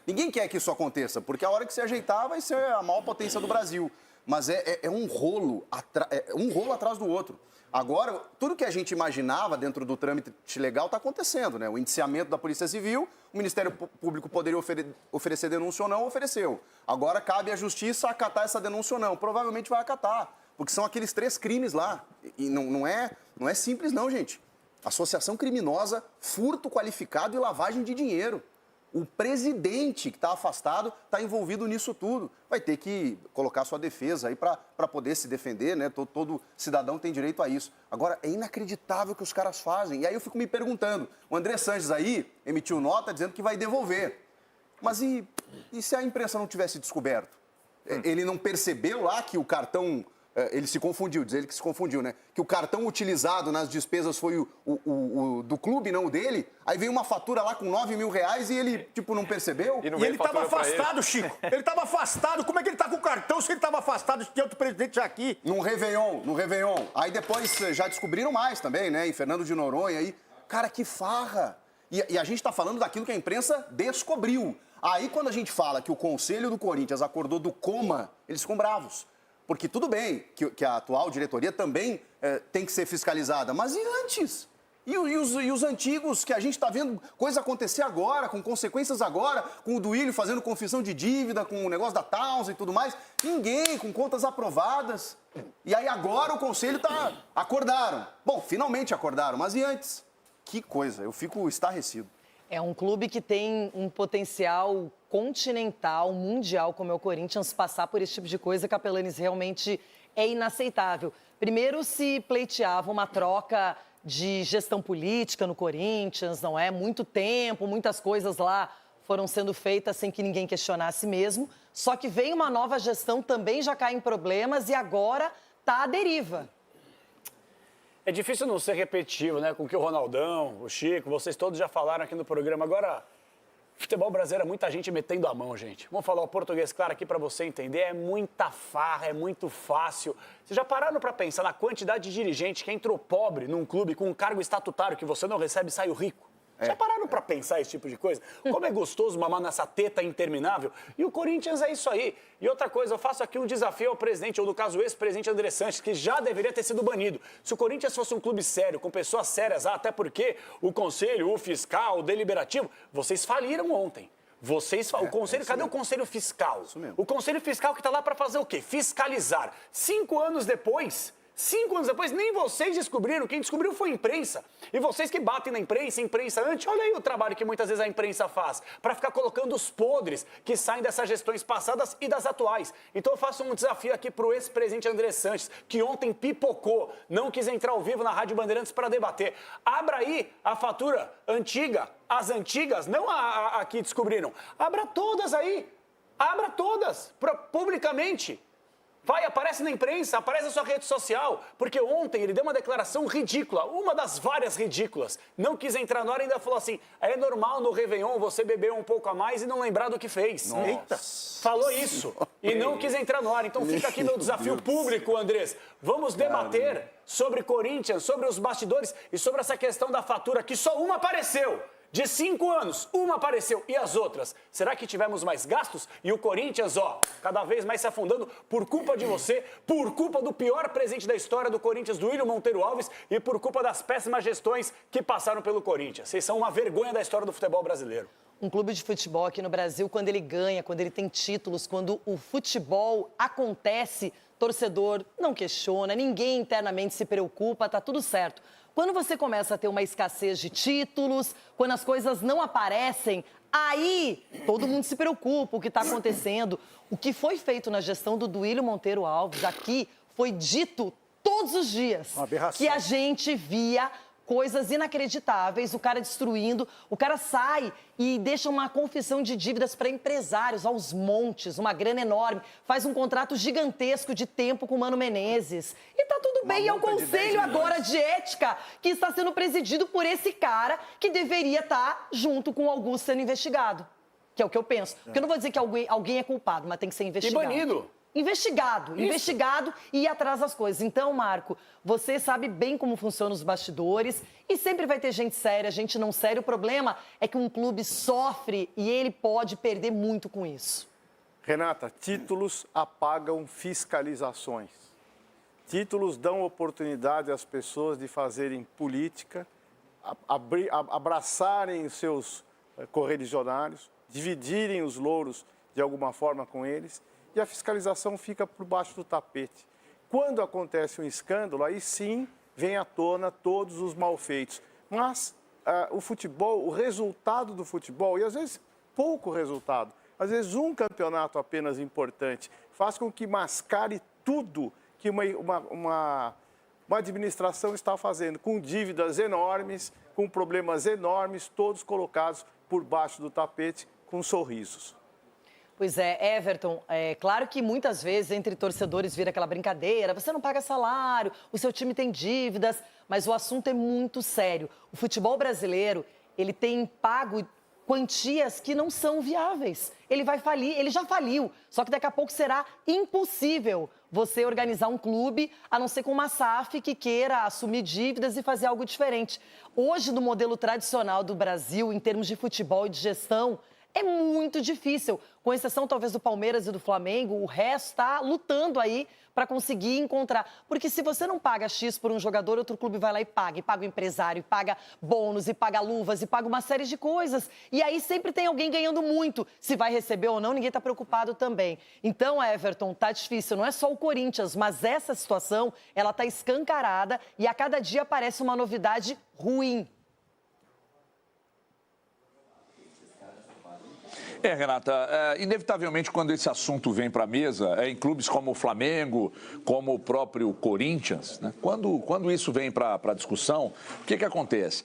Ninguém quer que isso aconteça. Porque a hora que se ajeitar vai ser a maior potência do Brasil. Mas é um rolo atrás do outro. Agora, tudo que a gente imaginava dentro do trâmite legal está acontecendo, né? O indiciamento da Polícia Civil, o Ministério Público poderia oferecer denúncia ou não, ofereceu. Agora cabe à Justiça acatar essa denúncia ou não. Provavelmente vai acatar, porque são aqueles 3 crimes lá. E não é simples não, gente. Associação criminosa, furto qualificado e lavagem de dinheiro. O presidente que está afastado está envolvido nisso tudo. Vai ter que colocar sua defesa aí para poder se defender, né? Todo cidadão tem direito a isso. Agora, é inacreditável o que os caras fazem. E aí eu fico me perguntando, o André Sanches aí emitiu nota dizendo que vai devolver. Mas e se a imprensa não tivesse descoberto? Ele não percebeu lá que o cartão... Ele se confundiu, diz ele que se confundiu, né? Que o cartão utilizado nas despesas foi o do clube, não o dele. Aí veio uma fatura lá com R$9 mil e ele, tipo, não percebeu. E ele estava afastado, Chico. Ele estava afastado. Como é que ele está com o cartão se ele estava afastado? Tinha outro presidente já aqui. No Réveillon. Aí depois já descobriram mais também, né? Em Fernando de Noronha aí. Cara, que farra. E a gente está falando daquilo que a imprensa descobriu. Aí quando a gente fala que o Conselho do Corinthians acordou do coma, eles ficam bravos. Porque tudo bem que a atual diretoria também tem que ser fiscalizada, mas e antes? E os antigos, que a gente está vendo coisa acontecer agora, com consequências agora, com o Duílio fazendo confissão de dívida, com o negócio da Townsend e tudo mais, ninguém, com contas aprovadas. E aí agora o Conselho está... Acordaram. Bom, finalmente acordaram, mas e antes? Que coisa, eu fico estarrecido. É um clube que tem um potencial continental, mundial, como é o Corinthians, passar por esse tipo de coisa, Capelanes, realmente é inaceitável. Primeiro se pleiteava uma troca de gestão política no Corinthians, não é? Muito tempo, muitas coisas lá foram sendo feitas sem que ninguém questionasse mesmo. Só que vem uma nova gestão, também já cai em problemas e agora está à deriva. É difícil não ser repetitivo, né? Com o que o Ronaldão, o Chico, vocês todos já falaram aqui no programa. Agora, Futebol brasileiro é muita gente metendo a mão, gente. Vamos falar o português claro aqui para você entender. É muita farra, é muito fácil. Vocês já pararam para pensar na quantidade de dirigente que entrou pobre num clube com um cargo estatutário que você não recebe e saiu rico? Já pararam para pensar esse tipo de coisa? Como é gostoso mamar nessa teta interminável? E o Corinthians é isso aí. E outra coisa, eu faço aqui um desafio ao presidente, ou no caso o ex-presidente André Sanches, que já deveria ter sido banido. Se o Corinthians fosse um clube sério, com pessoas sérias, até porque o conselho, o fiscal, o deliberativo, vocês faliram ontem. O conselho, cadê o conselho fiscal? O conselho fiscal que está lá para fazer o quê? Fiscalizar. 5 anos depois... 5 anos depois, nem vocês descobriram, quem descobriu foi a imprensa. E vocês que batem na imprensa antes, olha aí o trabalho que muitas vezes a imprensa faz, para ficar colocando os podres que saem dessas gestões passadas e das atuais. Então eu faço um desafio aqui pro ex-presidente André Sanches, que ontem pipocou, não quis entrar ao vivo na Rádio Bandeirantes para debater. Abra aí a fatura antiga, as antigas, não a que descobriram. Abra todas aí, abra todas, publicamente. Vai, aparece na imprensa, aparece na sua rede social, porque ontem ele deu uma declaração ridícula, uma das várias ridículas. Não quis entrar na hora e ainda falou assim, é normal no Réveillon você beber um pouco a mais e não lembrar do que fez. Nossa. Eita, falou isso e não quis entrar no ar. Então fica aqui meu desafio público, Andrés. Vamos debater sobre Corinthians, sobre os bastidores e sobre essa questão da fatura, que só uma apareceu. De 5 anos, uma apareceu. E as outras? Será que tivemos mais gastos? E o Corinthians, cada vez mais se afundando por culpa de você, por culpa do pior presidente da história do Corinthians, do William Monteiro Alves, e por culpa das péssimas gestões que passaram pelo Corinthians. Vocês são uma vergonha da história do futebol brasileiro. Um clube de futebol aqui no Brasil, quando ele ganha, quando ele tem títulos, quando o futebol acontece, torcedor não questiona, ninguém internamente se preocupa, tá tudo certo. Quando você começa a ter uma escassez de títulos, quando as coisas não aparecem, aí todo mundo se preocupa, o que está acontecendo. O que foi feito na gestão do Duílio Monteiro Alves aqui foi dito todos os dias. Uma aberração. Que a gente via coisas inacreditáveis, o cara destruindo, o cara sai e deixa uma confissão de dívidas para empresários aos montes, uma grana enorme, faz um contrato gigantesco de tempo com o Mano Menezes. E tá tudo bem, é o conselho agora de ética que está sendo presidido por esse cara que deveria estar junto com o Augusto sendo investigado. Que é o que eu penso. Porque eu não vou dizer que alguém é culpado, mas tem que ser investigado. E banido. Investigado e ir atrás das coisas. Então, Marco, você sabe bem como funcionam os bastidores e sempre vai ter gente séria, gente não séria. O problema é que um clube sofre e ele pode perder muito com isso. Renata, títulos apagam fiscalizações. Títulos dão oportunidade às pessoas de fazerem política, abraçarem os seus correligionários, dividirem os louros de alguma forma com eles. E a fiscalização fica por baixo do tapete. Quando acontece um escândalo, aí sim vem à tona todos os malfeitos. Mas o futebol, o resultado do futebol, e às vezes pouco resultado, às vezes um campeonato apenas importante, faz com que mascare tudo que uma administração está fazendo, com dívidas enormes, com problemas enormes, todos colocados por baixo do tapete com sorrisos. Pois é, Everton, é claro que muitas vezes entre torcedores vira aquela brincadeira, você não paga salário, o seu time tem dívidas, mas o assunto é muito sério. O futebol brasileiro, ele tem pago quantias que não são viáveis. Ele vai falir, ele já faliu, só que daqui a pouco será impossível você organizar um clube, a não ser com uma SAF que queira assumir dívidas e fazer algo diferente. Hoje, no modelo tradicional do Brasil, em termos de futebol e de gestão, é muito difícil, com exceção talvez do Palmeiras e do Flamengo, o resto está lutando aí para conseguir encontrar. Porque se você não paga X por um jogador, outro clube vai lá e paga o empresário, e paga bônus, e paga luvas, e paga uma série de coisas. E aí sempre tem alguém ganhando muito. Se vai receber ou não, ninguém está preocupado também. Então, Everton, tá difícil. Não é só o Corinthians, mas essa situação, ela tá escancarada e a cada dia aparece uma novidade ruim. Renata, inevitavelmente quando esse assunto vem para a mesa, em clubes como o Flamengo, como o próprio Corinthians, né? Quando isso vem para a discussão, o que acontece?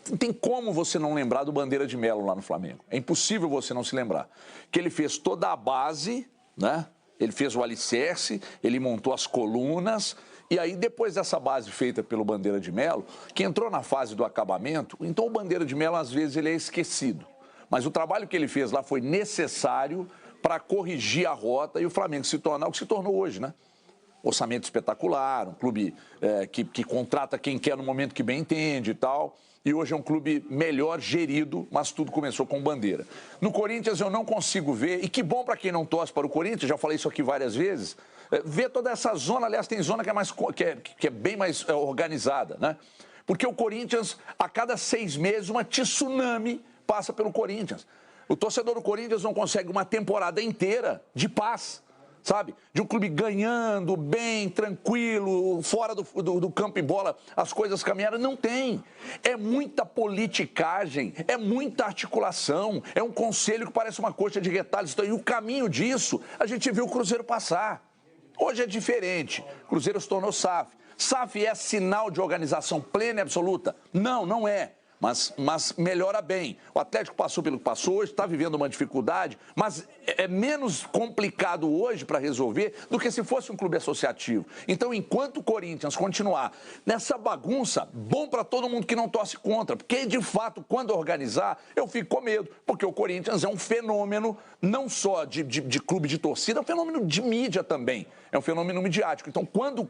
Não tem como você não lembrar do Bandeira de Melo lá no Flamengo. É impossível você não se lembrar. Que ele fez toda a base, né? Ele fez o alicerce, ele montou as colunas. E aí, depois dessa base feita pelo Bandeira de Melo, que entrou na fase do acabamento, então o Bandeira de Melo, às vezes, ele é esquecido. Mas o trabalho que ele fez lá foi necessário para corrigir a rota e o Flamengo se tornar o que se tornou hoje, né? Orçamento espetacular, um clube que contrata quem quer no momento que bem entende e tal. E hoje é um clube melhor gerido, mas tudo começou com Bandeira. No Corinthians eu não consigo ver, e que bom para quem não torce para o Corinthians, já falei isso aqui várias vezes, ver toda essa zona, aliás, tem zona que é bem mais organizada, né? Porque o Corinthians, a cada 6 meses, uma tsunami passa pelo Corinthians. O torcedor do Corinthians não consegue uma temporada inteira de paz, sabe? De um clube ganhando, bem, tranquilo, fora do campo e bola, as coisas caminharam. Não tem. É muita politicagem, é muita articulação, é um conselho que parece uma coxa de retalhos. E o caminho disso, a gente viu o Cruzeiro passar. Hoje é diferente. O Cruzeiro se tornou SAF. SAF é sinal de organização plena e absoluta? Não, não é. Mas melhora bem. O Atlético passou pelo que passou, hoje está vivendo uma dificuldade, mas é menos complicado hoje para resolver do que se fosse um clube associativo. Então, enquanto o Corinthians continuar nessa bagunça, bom para todo mundo que não torce contra, porque, de fato, quando organizar, eu fico com medo, porque o Corinthians é um fenômeno não só de clube de torcida, é um fenômeno de mídia também, é um fenômeno midiático. Então, quando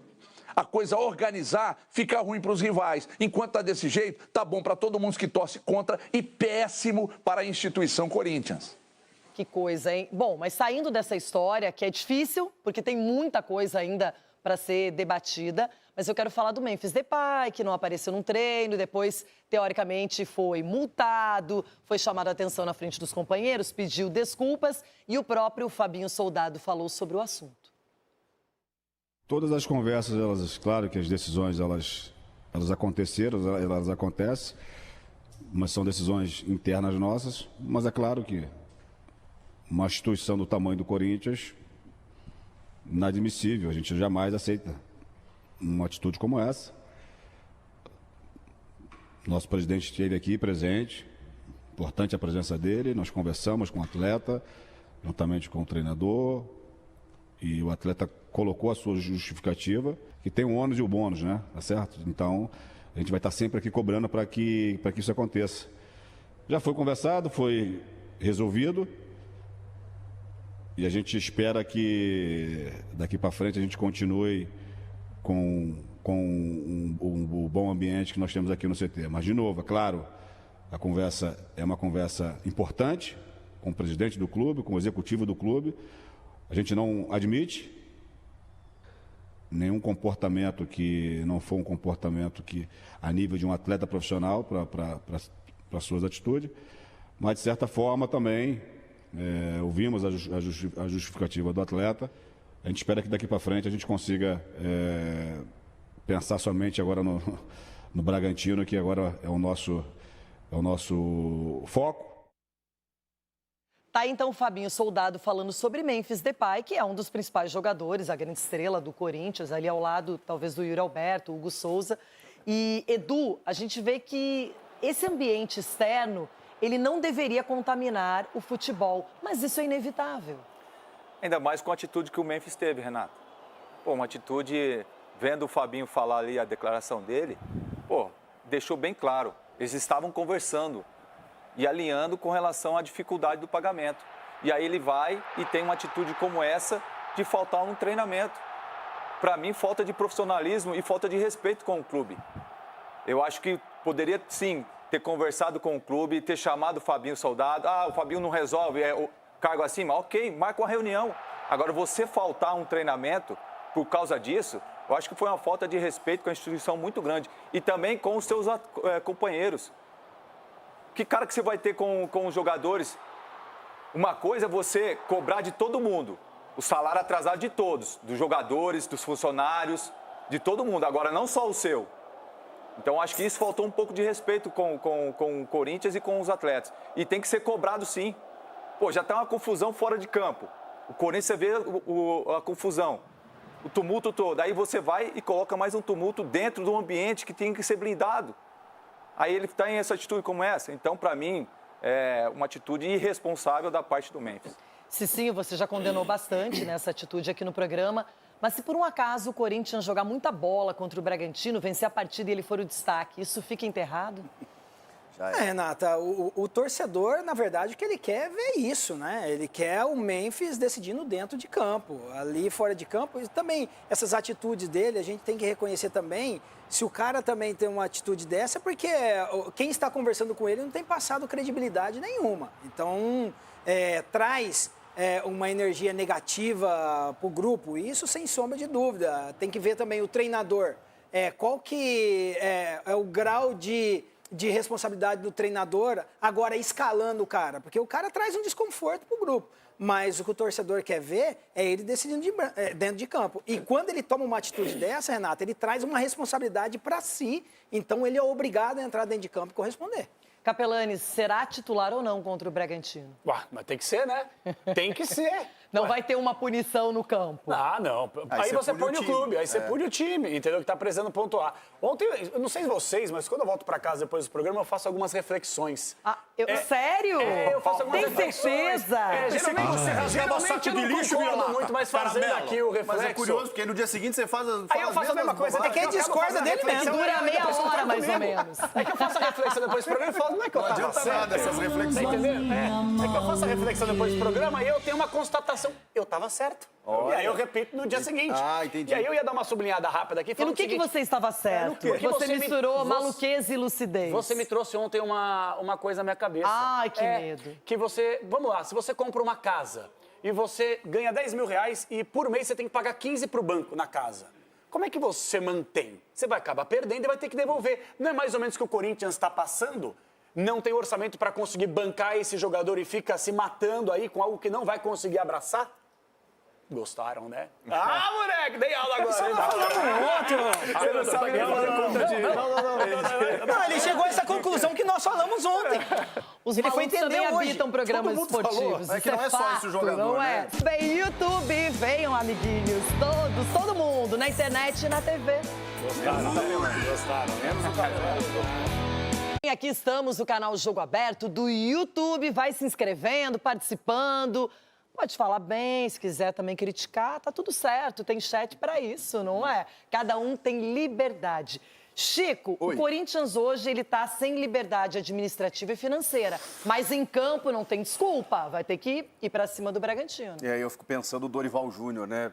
a coisa organizar, fica ruim para os rivais. Enquanto está desse jeito, tá bom para todo mundo que torce contra e péssimo para a instituição Corinthians. Que coisa, hein? Bom, mas saindo dessa história, que é difícil, porque tem muita coisa ainda para ser debatida, mas eu quero falar do Memphis Depay, que não apareceu num treino, depois, teoricamente, foi multado, foi chamado a atenção na frente dos companheiros, pediu desculpas e o próprio Fabinho Soldado falou sobre o assunto. Todas as conversas, elas, claro que as decisões, elas aconteceram, elas acontecem, mas são decisões internas nossas, mas é claro que uma instituição do tamanho do Corinthians, inadmissível, a gente jamais aceita uma atitude como essa. Nosso presidente esteve aqui presente, importante a presença dele, nós conversamos com o atleta, juntamente com o treinador, e o atleta colocou a sua justificativa, que tem um ônus e o bônus, né? Tá certo? Então, a gente vai estar sempre aqui cobrando para que isso aconteça. Já foi conversado, foi resolvido, e a gente espera que daqui para frente a gente continue com o bom ambiente que nós temos aqui no CT. Mas, de novo, é claro, a conversa é uma conversa importante com o presidente do clube, com o executivo do clube. A gente não admite nenhum comportamento que não for um comportamento que a nível de um atleta profissional para suas atitudes, mas de certa forma também ouvimos a justificativa do atleta. A gente espera que daqui para frente a gente consiga pensar somente agora no Bragantino, que agora é o nosso foco. Tá aí, então, o Fabinho Soldado falando sobre Memphis Depay, que é um dos principais jogadores, a grande estrela do Corinthians, ali ao lado, talvez, do Yuri Alberto, Hugo Souza. E, Edu, a gente vê que esse ambiente externo, ele não deveria contaminar o futebol, mas isso é inevitável. Ainda mais com a atitude que o Memphis teve, Renato. Pô, uma atitude, vendo o Fabinho falar ali a declaração dele, pô, deixou bem claro, eles estavam conversando e alinhando com relação à dificuldade do pagamento. E aí ele vai e tem uma atitude como essa de faltar um treinamento. Para mim, falta de profissionalismo e falta de respeito com o clube. Eu acho que poderia, sim, ter conversado com o clube, ter chamado o Fabinho Soldado. Ah, o Fabinho não resolve, é o cargo acima. Ok, marca uma reunião. Agora, você faltar um treinamento por causa disso, eu acho que foi uma falta de respeito com a instituição muito grande. E também com os seus companheiros. Que cara que você vai ter com os jogadores? Uma coisa é você cobrar de todo mundo, o salário atrasado de todos, dos jogadores, dos funcionários, de todo mundo, agora não só o seu. Então acho que isso faltou um pouco de respeito com o Corinthians e com os atletas. E tem que ser cobrado sim. Pô, já tá uma confusão fora de campo. O Corinthians, você vê a confusão, o tumulto todo. Aí você vai e coloca mais um tumulto dentro do ambiente que tem que ser blindado. Aí ele está em essa atitude como essa. Então, para mim, é uma atitude irresponsável da parte do Memphis. Cicinho, você já condenou bastante nessa atitude aqui no programa. Mas se por um acaso o Corinthians jogar muita bola contra o Bragantino, vencer a partida e ele for o destaque, isso fica enterrado? Renata, o torcedor, na verdade, o que ele quer é ver isso, né? Ele quer o Memphis decidindo dentro de campo, ali fora de campo. E também, essas atitudes dele, a gente tem que reconhecer também, se o cara também tem uma atitude dessa, é porque quem está conversando com ele não tem passado credibilidade nenhuma. Então, traz uma energia negativa para o grupo, isso sem sombra de dúvida. Tem que ver também o treinador, qual que é o grau de responsabilidade do treinador, agora escalando o cara, porque o cara traz um desconforto para o grupo, mas o que o torcedor quer ver é ele decidindo dentro de campo. E quando ele toma uma atitude dessa, Renata, ele traz uma responsabilidade para si, então ele é obrigado a entrar dentro de campo e corresponder. Capelani, será titular ou não contra o Bragantino? Ué, mas tem que ser, né? Tem que ser. Não vai ter uma punição no campo. Ah, não. Aí você pune o clube, aí você pune o time, entendeu? Que tá precisando pontuar. Ontem, eu não sei vocês, mas quando eu volto pra casa depois do programa, eu faço algumas reflexões. Sério? Eu faço algumas Tem reflexões. certeza? Geralmente você rasgava saco de lixo, muito, mas fazendo aqui o reflexo. Mas é curioso, porque no dia seguinte você faz aí eu faço a mesma coisa. É quem discorda dele mesmo. Dura meia hora, mais ou menos. É que eu faço a reflexão depois do programa e falo, não é que eu tava certo. Essas reflexões. Tá entendendo? É que eu faço a reflexão depois do programa e eu tenho uma constatação. Eu tava certo. Olha. E aí eu repito no dia seguinte. Ah, entendi. E aí eu ia dar uma sublinhada rápida aqui. E no que você estava certo? Porque você misturou maluquez e lucidez. Você me trouxe ontem uma coisa na minha cabeça. Ai, que medo. Que você... Vamos lá, se você compra uma casa e você ganha 10 mil reais e por mês você tem que pagar 15 pro banco na casa. Como é que você mantém? Você vai acabar perdendo e vai ter que devolver. Não é mais ou menos o que o Corinthians está passando? Não tem orçamento para conseguir bancar esse jogador e fica se matando aí com algo que não vai conseguir abraçar? Gostaram, né? Ah, moleque, dei aula agora. Você tá falando outro. Você não sabe nem fazer conta de... Não, ele chegou a essa conclusão que nós falamos ontem. Ele foi entender também hoje. Habitam programas esportivos. É que não é só esse jogador, não né? Vem YouTube, venham, amiguinhos. Todos, todo mundo, na internet e na TV. Gostaram. Menos o café. Aqui estamos, o canal Jogo Aberto do YouTube. Vai se inscrevendo, participando. Pode falar bem, se quiser também criticar, tá tudo certo. Tem chat para isso, não é? Cada um tem liberdade. Chico, o Corinthians hoje ele tá sem liberdade administrativa e financeira, mas em campo não tem desculpa, vai ter que ir para cima do Bragantino. E aí eu fico pensando o Dorival Júnior, né?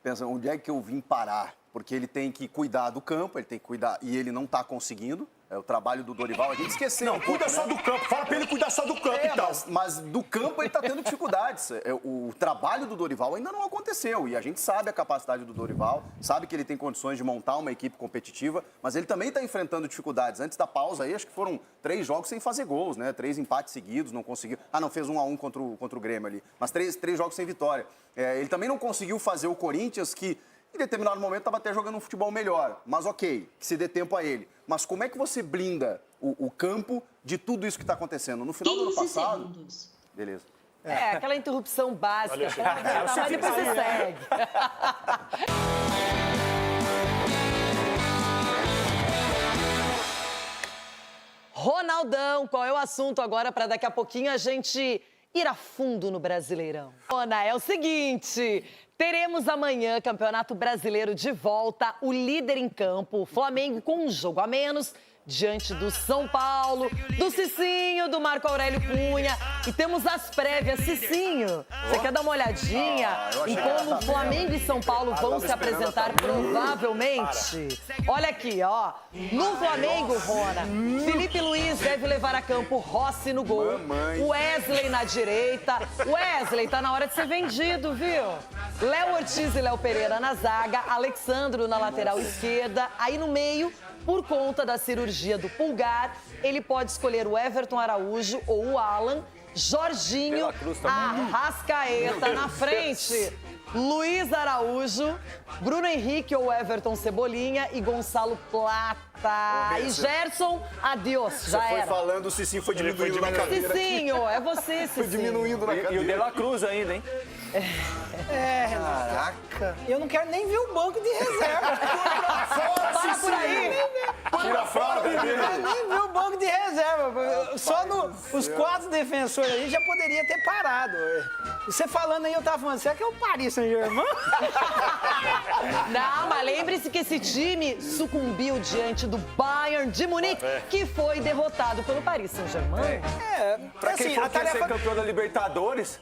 Pensando, onde é que eu vim parar? Porque ele tem que cuidar do campo, ele tem que cuidar, e ele não tá conseguindo. É o trabalho do Dorival, a gente esqueceu. Não, cuida só do campo. Fala pra ele cuidar só do campo, então. Mas do campo ele tá tendo dificuldades. O trabalho do Dorival ainda não aconteceu. E a gente sabe a capacidade do Dorival, sabe que ele tem condições de montar uma equipe competitiva, mas ele também está enfrentando dificuldades. Antes da pausa aí, acho que foram 3 jogos sem fazer gols, né? 3 empates seguidos, não conseguiu. Ah, não, fez 1-1 contra o Grêmio ali. Mas 3 jogos sem vitória. Ele também não conseguiu fazer o Corinthians, que em determinado momento estava até jogando um futebol melhor. Mas ok, que se dê tempo a ele. Mas como é que você blinda o campo de tudo isso que está acontecendo? No final do ano passado... Segundos. Beleza. Aquela interrupção básica. Valeu, mas depois você segue. Ronaldão, qual é o assunto agora para daqui a pouquinho a gente ir a fundo no Brasileirão? Rona, é o seguinte... Teremos amanhã Campeonato Brasileiro de volta, o líder em campo, o Flamengo com um jogo a menos, diante do São Paulo, do Cicinho, do Marco Aurélio Cunha. E temos as prévias. Cicinho, você quer dar uma olhadinha em como Flamengo e São Paulo vão se apresentar provavelmente? Olha aqui, ó. No Flamengo, Rona, Felipe Luiz deve levar a campo Rossi no gol, Wesley na direita. Wesley tá na hora de ser vendido, viu? Léo Ortiz e Léo Pereira na zaga, Alexandro na lateral esquerda. Aí no meio, por conta da cirurgia do pulgar, ele pode escolher o Everton Araújo ou o Alan, Jorginho, Arrascaeta na frente, Luiz Araújo, Bruno Henrique ou Everton Cebolinha e Gonçalo Plata. E Gerson, adiós, já era. Você foi falando, o Cicinho foi diminuindo na cadeira. Cicinho, é você, Cicinho. Foi diminuindo na cadeira. E o De La Cruz ainda, hein? Renata. Eu não quero nem ver o banco de reserva. Para por aí. Tira a fralda dele. Nem viu o banco de reserva. Só os 4 defensores aí já poderia ter parado. Você falando aí, eu tava falando, será que é o Paris Saint-Germain? Não, mas lembre-se que esse time sucumbiu diante do Bayern de Munique, que foi derrotado pelo Paris Saint-Germain. Pra quem for ser campeão da Libertadores,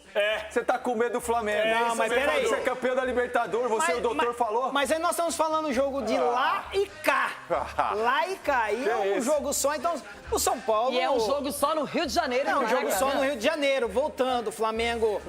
você tá com medo do Flamengo. Não, mas peraí. Você é campeão da Libertadores, o doutor falou. Mas aí nós estamos falando jogo de lá e cá. Lá e cá. E é um jogo só, então o São Paulo... E é um jogo só no Rio de Janeiro. É um jogo só no Rio de Janeiro. Voltando, o Flamengo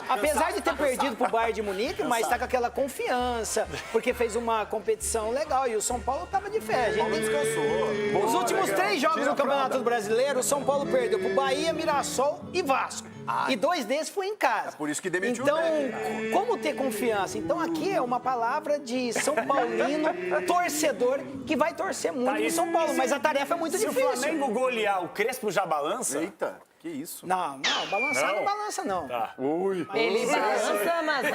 apesar de ter perdido pro Bayern de Munique, mas tá com aquela confiança, porque fez uma competição legal e o São Paulo tava de fé. A gente descansou. Os últimos 3 jogos do Campeonato Brasileiro, o São Paulo perdeu pro Bahia, Mirassol e Vasco. E 2 desses foi em casa. É por isso que demitiu então, o técnico. como ter confiança? Então aqui é uma palavra de São Paulino, torcedor, que vai torcer muito pro São Paulo, mas a tarefa é muito difícil. Se o Flamengo golear, o Crespo já balança? Eita, que isso? Não, balançar não balança não. Tá. Ele balança, mas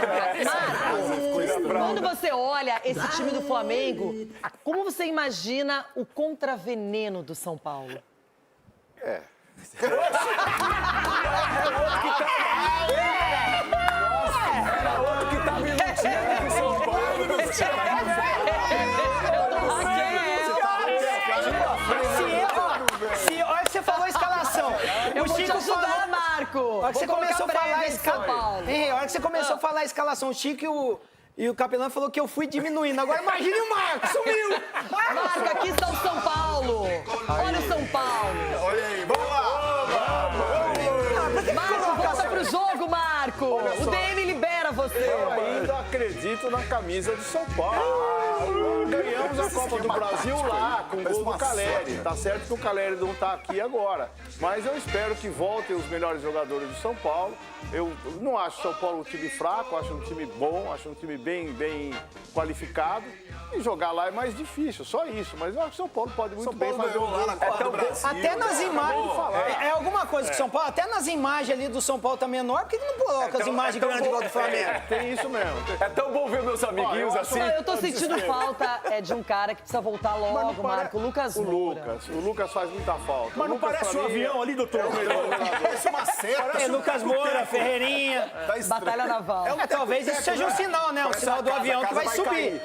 Marcos, quando você olha esse time do Flamengo, como você imagina o contraveneno do São Paulo? Era outro que tava iludindo com o São Paulo. Olha que você falou a escalação. Eu vou te ajudar, Marco. Olha que você começou a falar a escalação. Olha que você começou a falar a escalação. O Chico e o Capelão falou que eu fui diminuindo. Agora imagine o Marco, sumiu. Marco, aqui está o São Paulo. Olha o São Paulo. Olha aí, vamos lá. Marco, volta pro jogo, Marco. O DM libera você. Eu ainda acredito na camisa do São Paulo. Ganhamos a Copa do Brasil lá, com o gol do Caleri. Tá certo que o Caleri não tá aqui agora, mas eu espero que voltem os melhores jogadores do São Paulo. Eu não acho o São Paulo um time fraco, acho um time bom, acho um time bem qualificado. E jogar lá é mais difícil, só isso. Mas eu acho que o São Paulo pode muito bem fazer um lá na Copa do Brasil. Até nas imagens. É alguma coisa que São Paulo, até nas imagens ali do São Paulo tá menor, por que não coloca as imagens grandes igual do Flamengo? Tem isso mesmo. É tão bom ver meus amiguinhos assim. Eu tô sentindo falta de um cara que precisa voltar logo, Marco. Lucas Moura. O Lucas faz muita falta. Mas não parece um avião ali, doutor? Parece uma seta. Lucas Moura, Ferreirinha. Batalha naval. Talvez isso seja um sinal, né? Um sinal do avião que vai subir.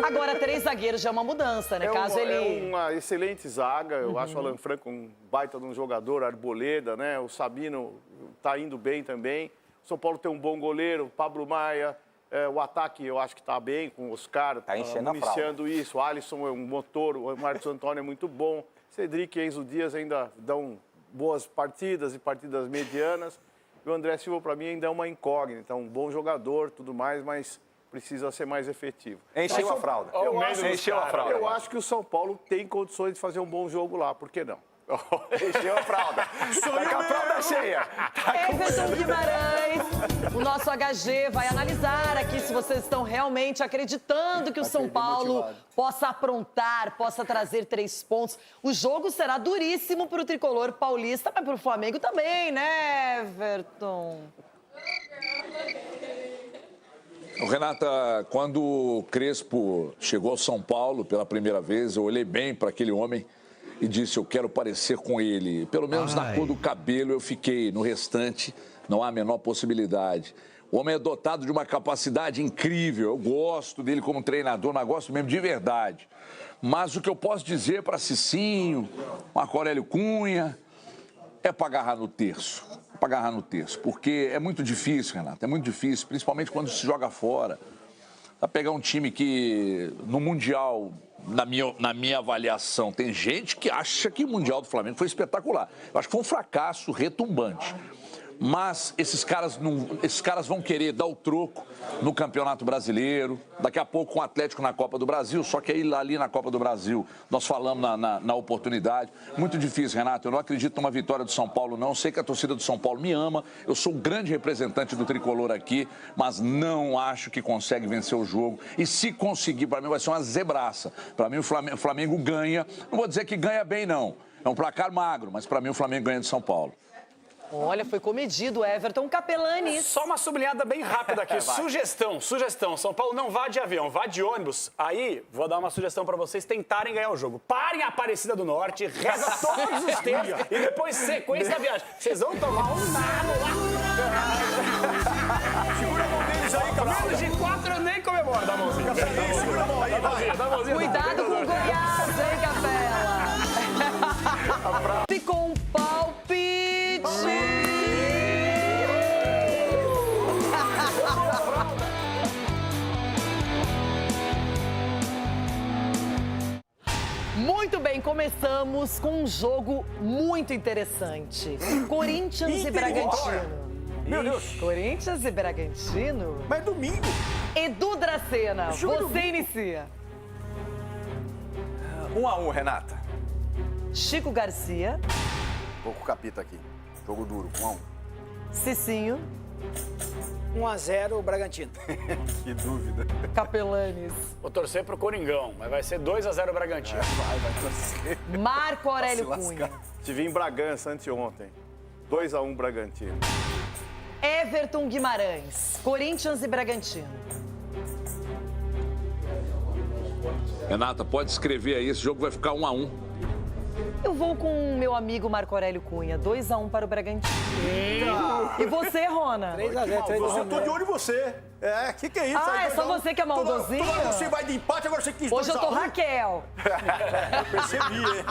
Agora, 3 zagueiros já é uma mudança, né? É uma excelente zaga. Eu acho o Alan Franco um baita de um jogador, Arboleda, né? O Sabino tá indo bem também. O São Paulo tem um bom goleiro, Pablo Maia. O ataque eu acho que tá bem com o Oscar. Tá enchendo iniciando isso. O Alisson é um motor, o Marcos Antônio é muito bom. Cedric e Enzo Dias ainda dão boas partidas e partidas medianas. E o André Silva, para mim, ainda é uma incógnita. Um bom jogador, tudo mais, mas precisa ser mais efetivo. Encheu a fralda. Eu acho que o São Paulo tem condições de fazer um bom jogo lá, por que não? Encheu a fralda. Tá com a fralda cheia. Everton Guimarães, o nosso HG vai analisar aqui se vocês estão realmente acreditando que o São Paulo possa aprontar, possa trazer 3 pontos. O jogo será duríssimo para o tricolor paulista, mas para o Flamengo também, né, Everton? Renata, quando o Crespo chegou ao São Paulo pela primeira vez, eu olhei bem para aquele homem e disse, eu quero parecer com ele. Pelo menos na cor do cabelo eu fiquei, no restante não há a menor possibilidade. O homem é dotado de uma capacidade incrível, eu gosto dele como treinador, mas gosto mesmo de verdade. Mas o que eu posso dizer para Cicinho, Marco Aurélio Cunha, é para agarrar no terço. Para agarrar no terço, porque é muito difícil, Renato, é muito difícil, principalmente quando se joga fora. Para pegar um time que no Mundial, na minha avaliação, tem gente que acha que o Mundial do Flamengo foi espetacular. Eu acho que foi um fracasso retumbante. Mas esses caras vão querer dar o troco no Campeonato Brasileiro, daqui a pouco com o Atlético na Copa do Brasil, só que aí ali na Copa do Brasil nós falamos na oportunidade. Muito difícil, Renato, eu não acredito numa vitória do São Paulo, não. Sei que a torcida do São Paulo me ama, eu sou o grande representante do tricolor aqui, mas não acho que consegue vencer o jogo. E se conseguir, para mim vai ser uma zebraça. Para mim o Flamengo ganha, não vou dizer que ganha bem não, é um placar magro, mas para mim o Flamengo ganha de São Paulo. Olha, foi comedido, Everton Capelani. Só uma sublinhada bem rápida aqui. Sugestão. São Paulo não vá de avião, vá de ônibus. Aí, vou dar uma sugestão pra vocês tentarem ganhar o jogo. Parem a Aparecida do Norte, reza todos os tempos e depois sequência da viagem. Vocês vão tomar um nado lá. Segura a mão deles aí, Cabral. Menos de 4 eu nem comemoro. Dá a mãozinha. Segura a mão aí, vai. Dá a mãozinha. Cuidado com o Goiás, hein, Capela? E com o palpite. Muito bem, começamos com um jogo muito interessante. Corinthians e Bragantino. Meu Deus. Corinthians e Bragantino. Mas é domingo. Edu Dracena, você domingo. inicia. 1-1, Renata. Chico Garcia, Tô com o Capita aqui. Jogo duro, 1-1. Cicinho, 1-0 Bragantino. Que dúvida. Capelanes, Vou torcer pro Coringão, mas vai ser 2-0 Bragantino. Vai torcer. Marco Aurélio Vai se Cunha, lascar. Tive em Bragança anteontem. 2-1 Bragantino. Everton Guimarães, Corinthians e Bragantino. Renata, pode escrever aí, esse jogo vai ficar 1-1. Eu vou com o meu amigo Marco Aurélio Cunha, 2-1 para o Bragantino. E você, Rona? 3-0, Eu tô de olho em você. Que é isso? Ah, aí, é só você que é maldosinho? Toda vez você vai de empate, agora você quis Hoje eu tô 2-1. Raquel. Eu percebi, hein?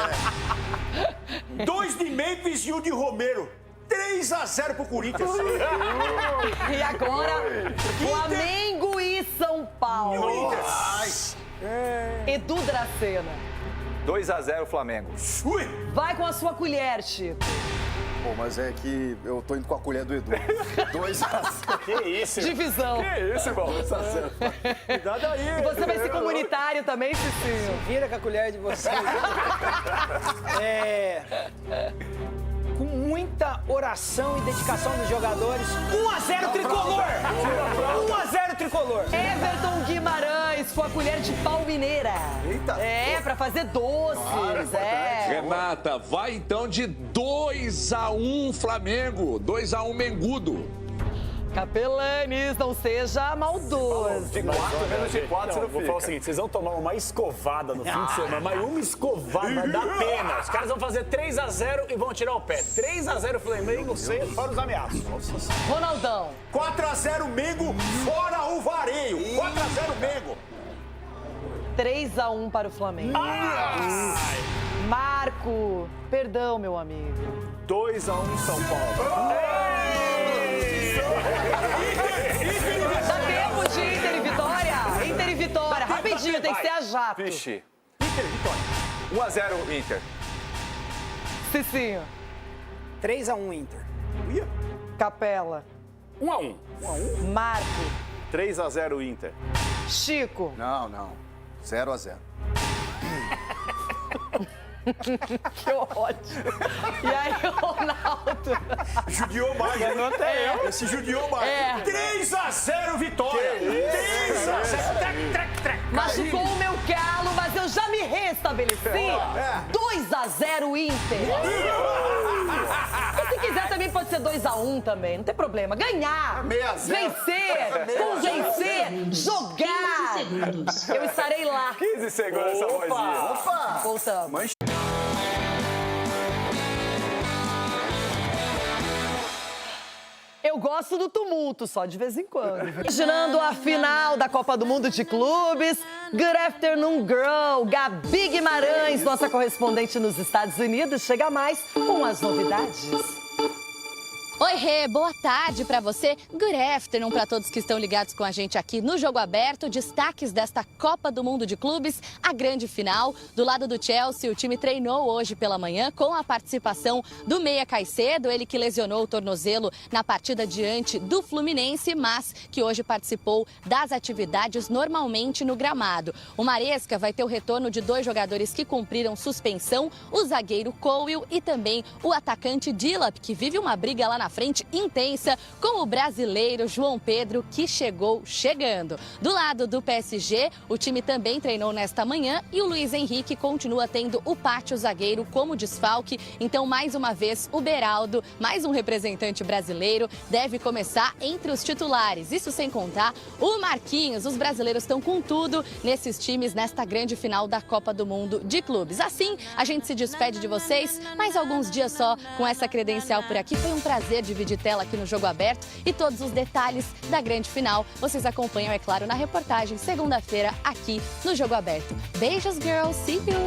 2 de Memphis e 1 de Romero. 3-0 pro Corinthians. E agora, Flamengo e São Paulo. Edu Dracena. 2-0 Flamengo. Vai com a sua colher, Chico. Pô, mas é que eu tô indo com a colher do Edu. 2-0. Que isso? Divisão. Que isso, irmão? Cuidado aí. E você vai ser comunitário também, Cicinho? Vira com a colher de vocês. Com muita oração e dedicação dos jogadores. 1-0 Tricolor! 1-0 Tricolor! Everton Guimarães, sua colher de pau mineira. Eita. É, pra fazer doces. Renata, vai então de 2-1 Flamengo. 2-1 Mengudo. Capelanes, não seja maldoso. De 4, menos de 4 você não Vou fica. falar o seguinte, vocês vão tomar uma escovada no fim de semana, mas uma escovada vai dar pena. Os caras vão fazer 3-0 e vão tirar o pé. 3-0 Flamengo, fora os ameaços. Ronaldão. 4-0 Mengo, fora o vareio. 4-0 Mengo. 3-1 para o Flamengo. Marco, perdão, meu amigo. 2-1 São Paulo. Dá tempo de Inter e Vitória? Inter e Vitória, rapidinho, tem que ser a jato. Vixe. Inter, Vitória. 1-0 Inter. Cicinho. 3-1 Inter. Capela. 1-1. Marco. 3-0 Inter. Chico. Não. 0-0. Que ótimo. E aí, Ronaldo? Judiou mais, né? até eu. Esse judiou mais. 3-0 Vitória. 3-0. Machucou o meu calo, mas eu já me restabeleci. 2-0 Inter. E se quiser também pode ser 2-1 também, não tem problema. Ganhar, 6-0. vencer, convencer, jogar. Eu estarei lá. 15 segundos essa vozinha. Opa! Voltamos. Eu gosto do tumulto, só de vez em quando. Imaginando a final da Copa do Mundo de Clubes. Good afternoon, girl. Gabi Guimarães, nossa correspondente nos Estados Unidos, chega mais com as novidades. Oi, Rê, boa tarde pra você. Good afternoon pra todos que estão ligados com a gente aqui no Jogo Aberto. Destaques desta Copa do Mundo de Clubes, a grande final. Do lado do Chelsea, o time treinou hoje pela manhã com a participação do Meia Caicedo, ele que lesionou o tornozelo na partida diante do Fluminense, mas que hoje participou das atividades normalmente no gramado. O Maresca vai ter o retorno de 2 jogadores que cumpriram suspensão, o zagueiro Cowell e também o atacante Dilap, que vive uma briga lá na na frente intensa com o brasileiro João Pedro, que chegou chegando. Do lado do PSG, o time também treinou nesta manhã e o Luiz Henrique continua tendo o pátio zagueiro como desfalque. Então, mais uma vez, o Beraldo, mais um representante brasileiro, deve começar entre os titulares. Isso sem contar o Marquinhos. Os brasileiros estão com tudo nesses times nesta grande final da Copa do Mundo de Clubes. Assim, a gente se despede de vocês, mais alguns dias só com essa credencial por aqui. Foi um prazer dividir tela aqui no Jogo Aberto e todos os detalhes da grande final vocês acompanham, é claro, na reportagem segunda-feira aqui no Jogo Aberto. Beijos, girls. See you!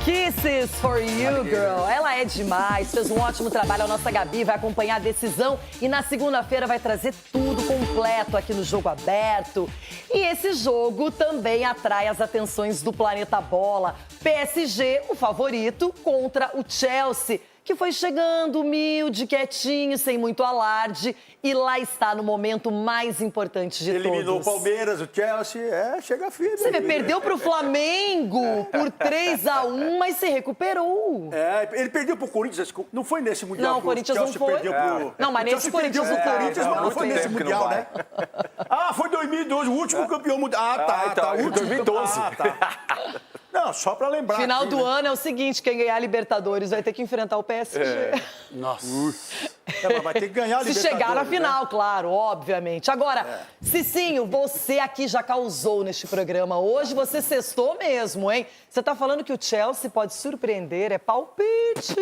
Kisses for you, girl. Ela é demais, fez um ótimo trabalho. A nossa Gabi vai acompanhar a decisão e na segunda-feira vai trazer tudo completo aqui no Jogo Aberto. E esse jogo também atrai as atenções do Planeta Bola. PSG, o favorito, contra o Chelsea, que foi chegando humilde, quietinho, sem muito alarde. E lá está no momento mais importante de todos. Eliminou o Palmeiras, o Chelsea, chega firme. Você vê, perdeu para o Flamengo por 3-1, mas se recuperou. Ele perdeu pro Corinthians, não foi nesse Mundial. Não, o Corinthians não foi. Não, mas nesse Corinthians não foi. Não foi nesse Mundial, né? Foi 2012, o último campeão mundial. O último 2012. Não, só pra lembrar. Final aqui, do ano é o seguinte, quem ganhar a Libertadores vai ter que enfrentar o PSG. Nossa. Mas vai ter que ganhar a Libertadores. Se chegar na final, claro, obviamente. Agora, Cicinho, você aqui já causou neste programa. Hoje você sextou mesmo, hein? Você tá falando que o Chelsea pode surpreender, é palpite.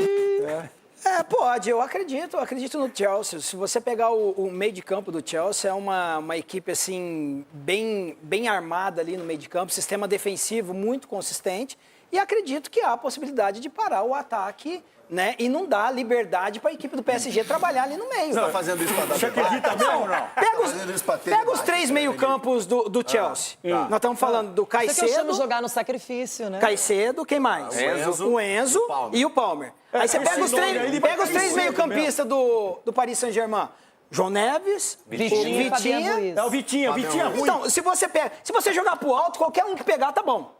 Pode, eu acredito no Chelsea. Se você pegar o meio de campo do Chelsea, é uma equipe assim, bem armada ali no meio de campo, sistema defensivo muito consistente, e acredito que há a possibilidade de parar o ataque, né? E não dar liberdade para a equipe do PSG trabalhar ali no meio. Você está fazendo isso para dar Você acredita mesmo ou não? Pega os três meio-campos do Chelsea. Nós estamos falando do Caicedo. Você que eu chamo jogar no sacrifício, né? Caicedo, quem mais? O Enzo e o Palmer. Aí você pega os três meio-campistas do Paris Saint-Germain. João Neves, Vitinha. É o Vitinha ruim. Então, se você jogar pro alto, qualquer um que pegar tá bom.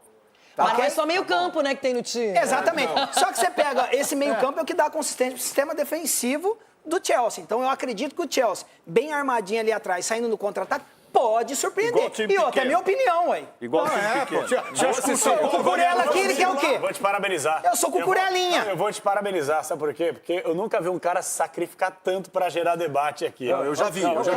Mas não é só meio campo, né, que tem no time. Exatamente. Só que você pega esse meio campo é o que dá consistência pro sistema defensivo do Chelsea. Então eu acredito que o Chelsea, bem armadinho ali atrás, saindo no contra-ataque, pode surpreender. E outra, é minha opinião, ué. Igual o time pequeno. O Cucurella aqui, ele quer o quê? Vou te parabenizar. Eu sou cucurelinha. Eu vou te parabenizar, sabe por quê? Porque eu nunca vi um cara se sacrificar tanto pra gerar debate aqui. Não, eu já vi. Mas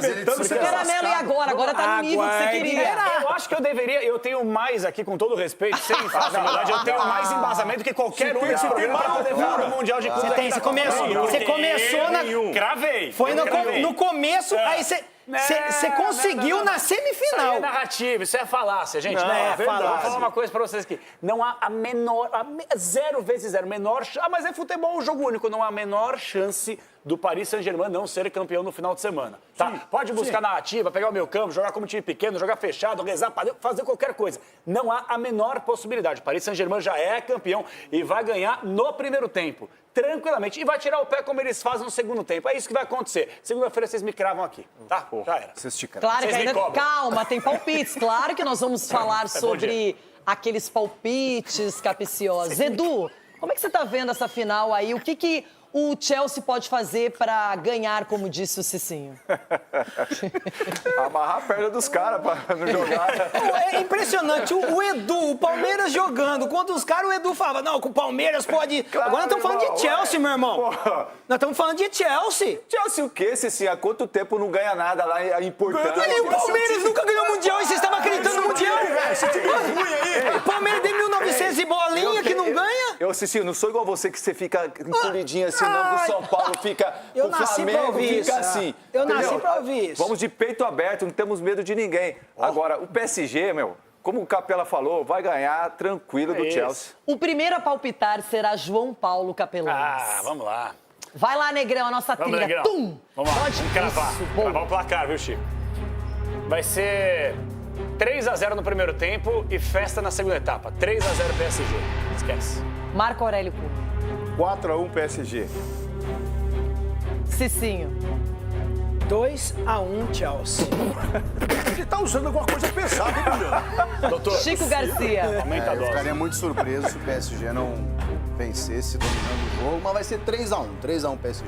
ele Caramelo, e agora? Agora tá no nível que você queria. Eu acho que eu tenho mais aqui, com todo respeito, sem falsa verdade, eu tenho mais embasamento que qualquer um desse programa pra defender o Mundial de Clubes. Você começou na... Cravei. Foi no começo, aí você conseguiu na semifinal. Isso é narrativa, isso é falácia, gente. Não é falácia. Vou falar uma coisa pra vocês aqui. Não há a menor, 0 vezes 0, mas é futebol, um jogo único. Não há a menor chance do Paris Saint-Germain não ser campeão no final de semana. Tá? Pode buscar narrativa, pegar o meu campo, jogar como time pequeno, jogar fechado, rezar para Deus, fazer qualquer coisa. Não há a menor possibilidade. O Paris Saint-Germain já é campeão e vai ganhar no primeiro tempo. Tranquilamente. E vai tirar o pé como eles fazem no segundo tempo. É isso que vai acontecer. Segunda-feira vocês me cravam aqui. Tá? Já era. Claro que ainda... Calma, tem palpites. Claro que nós vamos falar sobre aqueles palpites capiciosos. Edu, como é que você tá vendo essa final aí? O que o Chelsea pode fazer para ganhar, como disse o Cicinho? Amarrar a perna dos caras para não jogar. É impressionante. O Edu, o Palmeiras jogando. Contra os caras, o Edu falava, não, que o Palmeiras pode... Claro, agora nós estamos falando de Chelsea, meu irmão. Porra. Nós estamos falando de Chelsea. Chelsea o quê, Cicinho? Há quanto tempo não ganha nada lá? É importante. E o Palmeiras nunca ganhou o Mundial e vocês estavam acreditando no Mundial? Esse time ruim aí. O Palmeiras tem 1900 e bolinha que não ganha. Eu, Cicinho, não sou igual você que você fica encolhidinho assim, não, do São Paulo fica... O Flamengo fica assim. Eu nasci pra ouvir isso. Vamos de peito aberto, não temos medo de ninguém. Agora, o PSG, como o Capela falou, vai ganhar tranquilo do Chelsea. O primeiro a palpitar será João Paulo Capelães. Vamos lá. Vai lá, Negrão, a nossa trilha. Negrão. Tum! Vamos lá, pode cravar o placar, viu, Chico? Vai ser 3-0 no primeiro tempo e festa na segunda etapa. 3-0 PSG. Esquece. Marco Aurélio Cunha. 4-1 PSG. Cicinho. 2-1 Chelsea. Ele tá usando alguma coisa pesada, hein, Juliano? Doutor. Chico Garcia. Aumenta a Eu dose. ficaria muito surpreso se o PSG não vencesse dominando o jogo, mas vai ser 3x1. 3x1 PSG.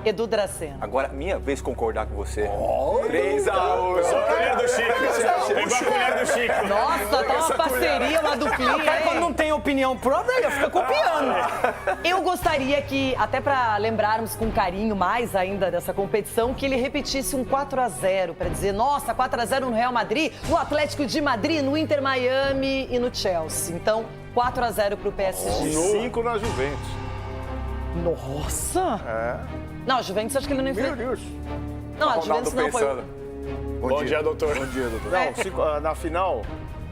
Edu Dracena. Agora, minha vez de concordar com você. 3x1. Só a colher do Chico. Pegou a colher do Chico. Nossa, tá uma parceria, uma duplinha. O cara, quando não tem opinião própria, ele fica copiando. Eu gostaria que, até para lembrarmos com carinho mais ainda dessa competição, que ele repetisse um 4x0 para dizer, nossa, 4x0 no Real Madrid, no Atlético de Madrid, no Inter Miami e no Chelsea. Então, 4x0 pro PSG. 5 na Juventus. Nossa! É. Não, a Juventus acho que ele não enfrentou. Meu Deus. Não, a Juventus não foi. Bom dia, doutor. Bom dia, doutor. Não, na final...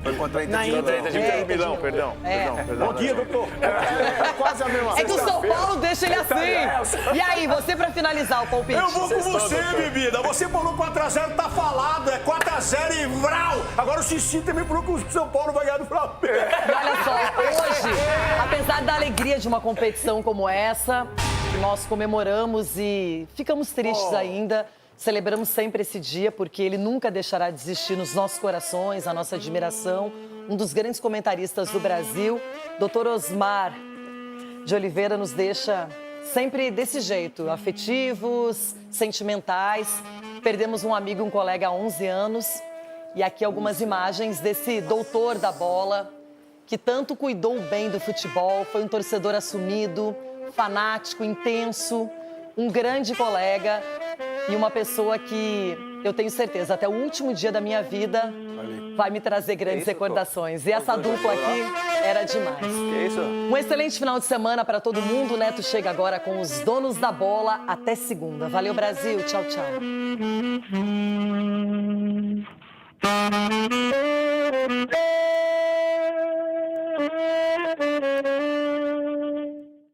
Foi contra a Inter Na de Milão. Inter de Milão, perdão. Bom dia, doutor. É quase a mesma É que o São Paulo deixa ele assim. E aí, você pra finalizar o palpite? Eu vou com você, bebida. Você falou 4x0, tá falado. É 4x0 e vral. Agora o Xixi também falou que o São Paulo vai ganhar do Flamengo. E olha só, hoje, apesar da alegria de uma competição como essa, nós comemoramos e ficamos tristes ainda. Celebramos sempre esse dia, porque ele nunca deixará de existir nos nossos corações, a nossa admiração. Um dos grandes comentaristas do Brasil, Dr. Osmar de Oliveira, nos deixa sempre desse jeito, afetivos, sentimentais. Perdemos um amigo e um colega há 11 anos. E aqui algumas imagens desse doutor da bola, que tanto cuidou bem do futebol, foi um torcedor assumido, fanático, intenso, um grande colega e uma pessoa que eu tenho certeza, até o último dia da minha vida, vai me trazer grandes recordações. E essa dupla aqui era demais. Um excelente final de semana para todo mundo. O Neto chega agora com os donos da bola. Até segunda. Valeu, Brasil. Tchau, tchau.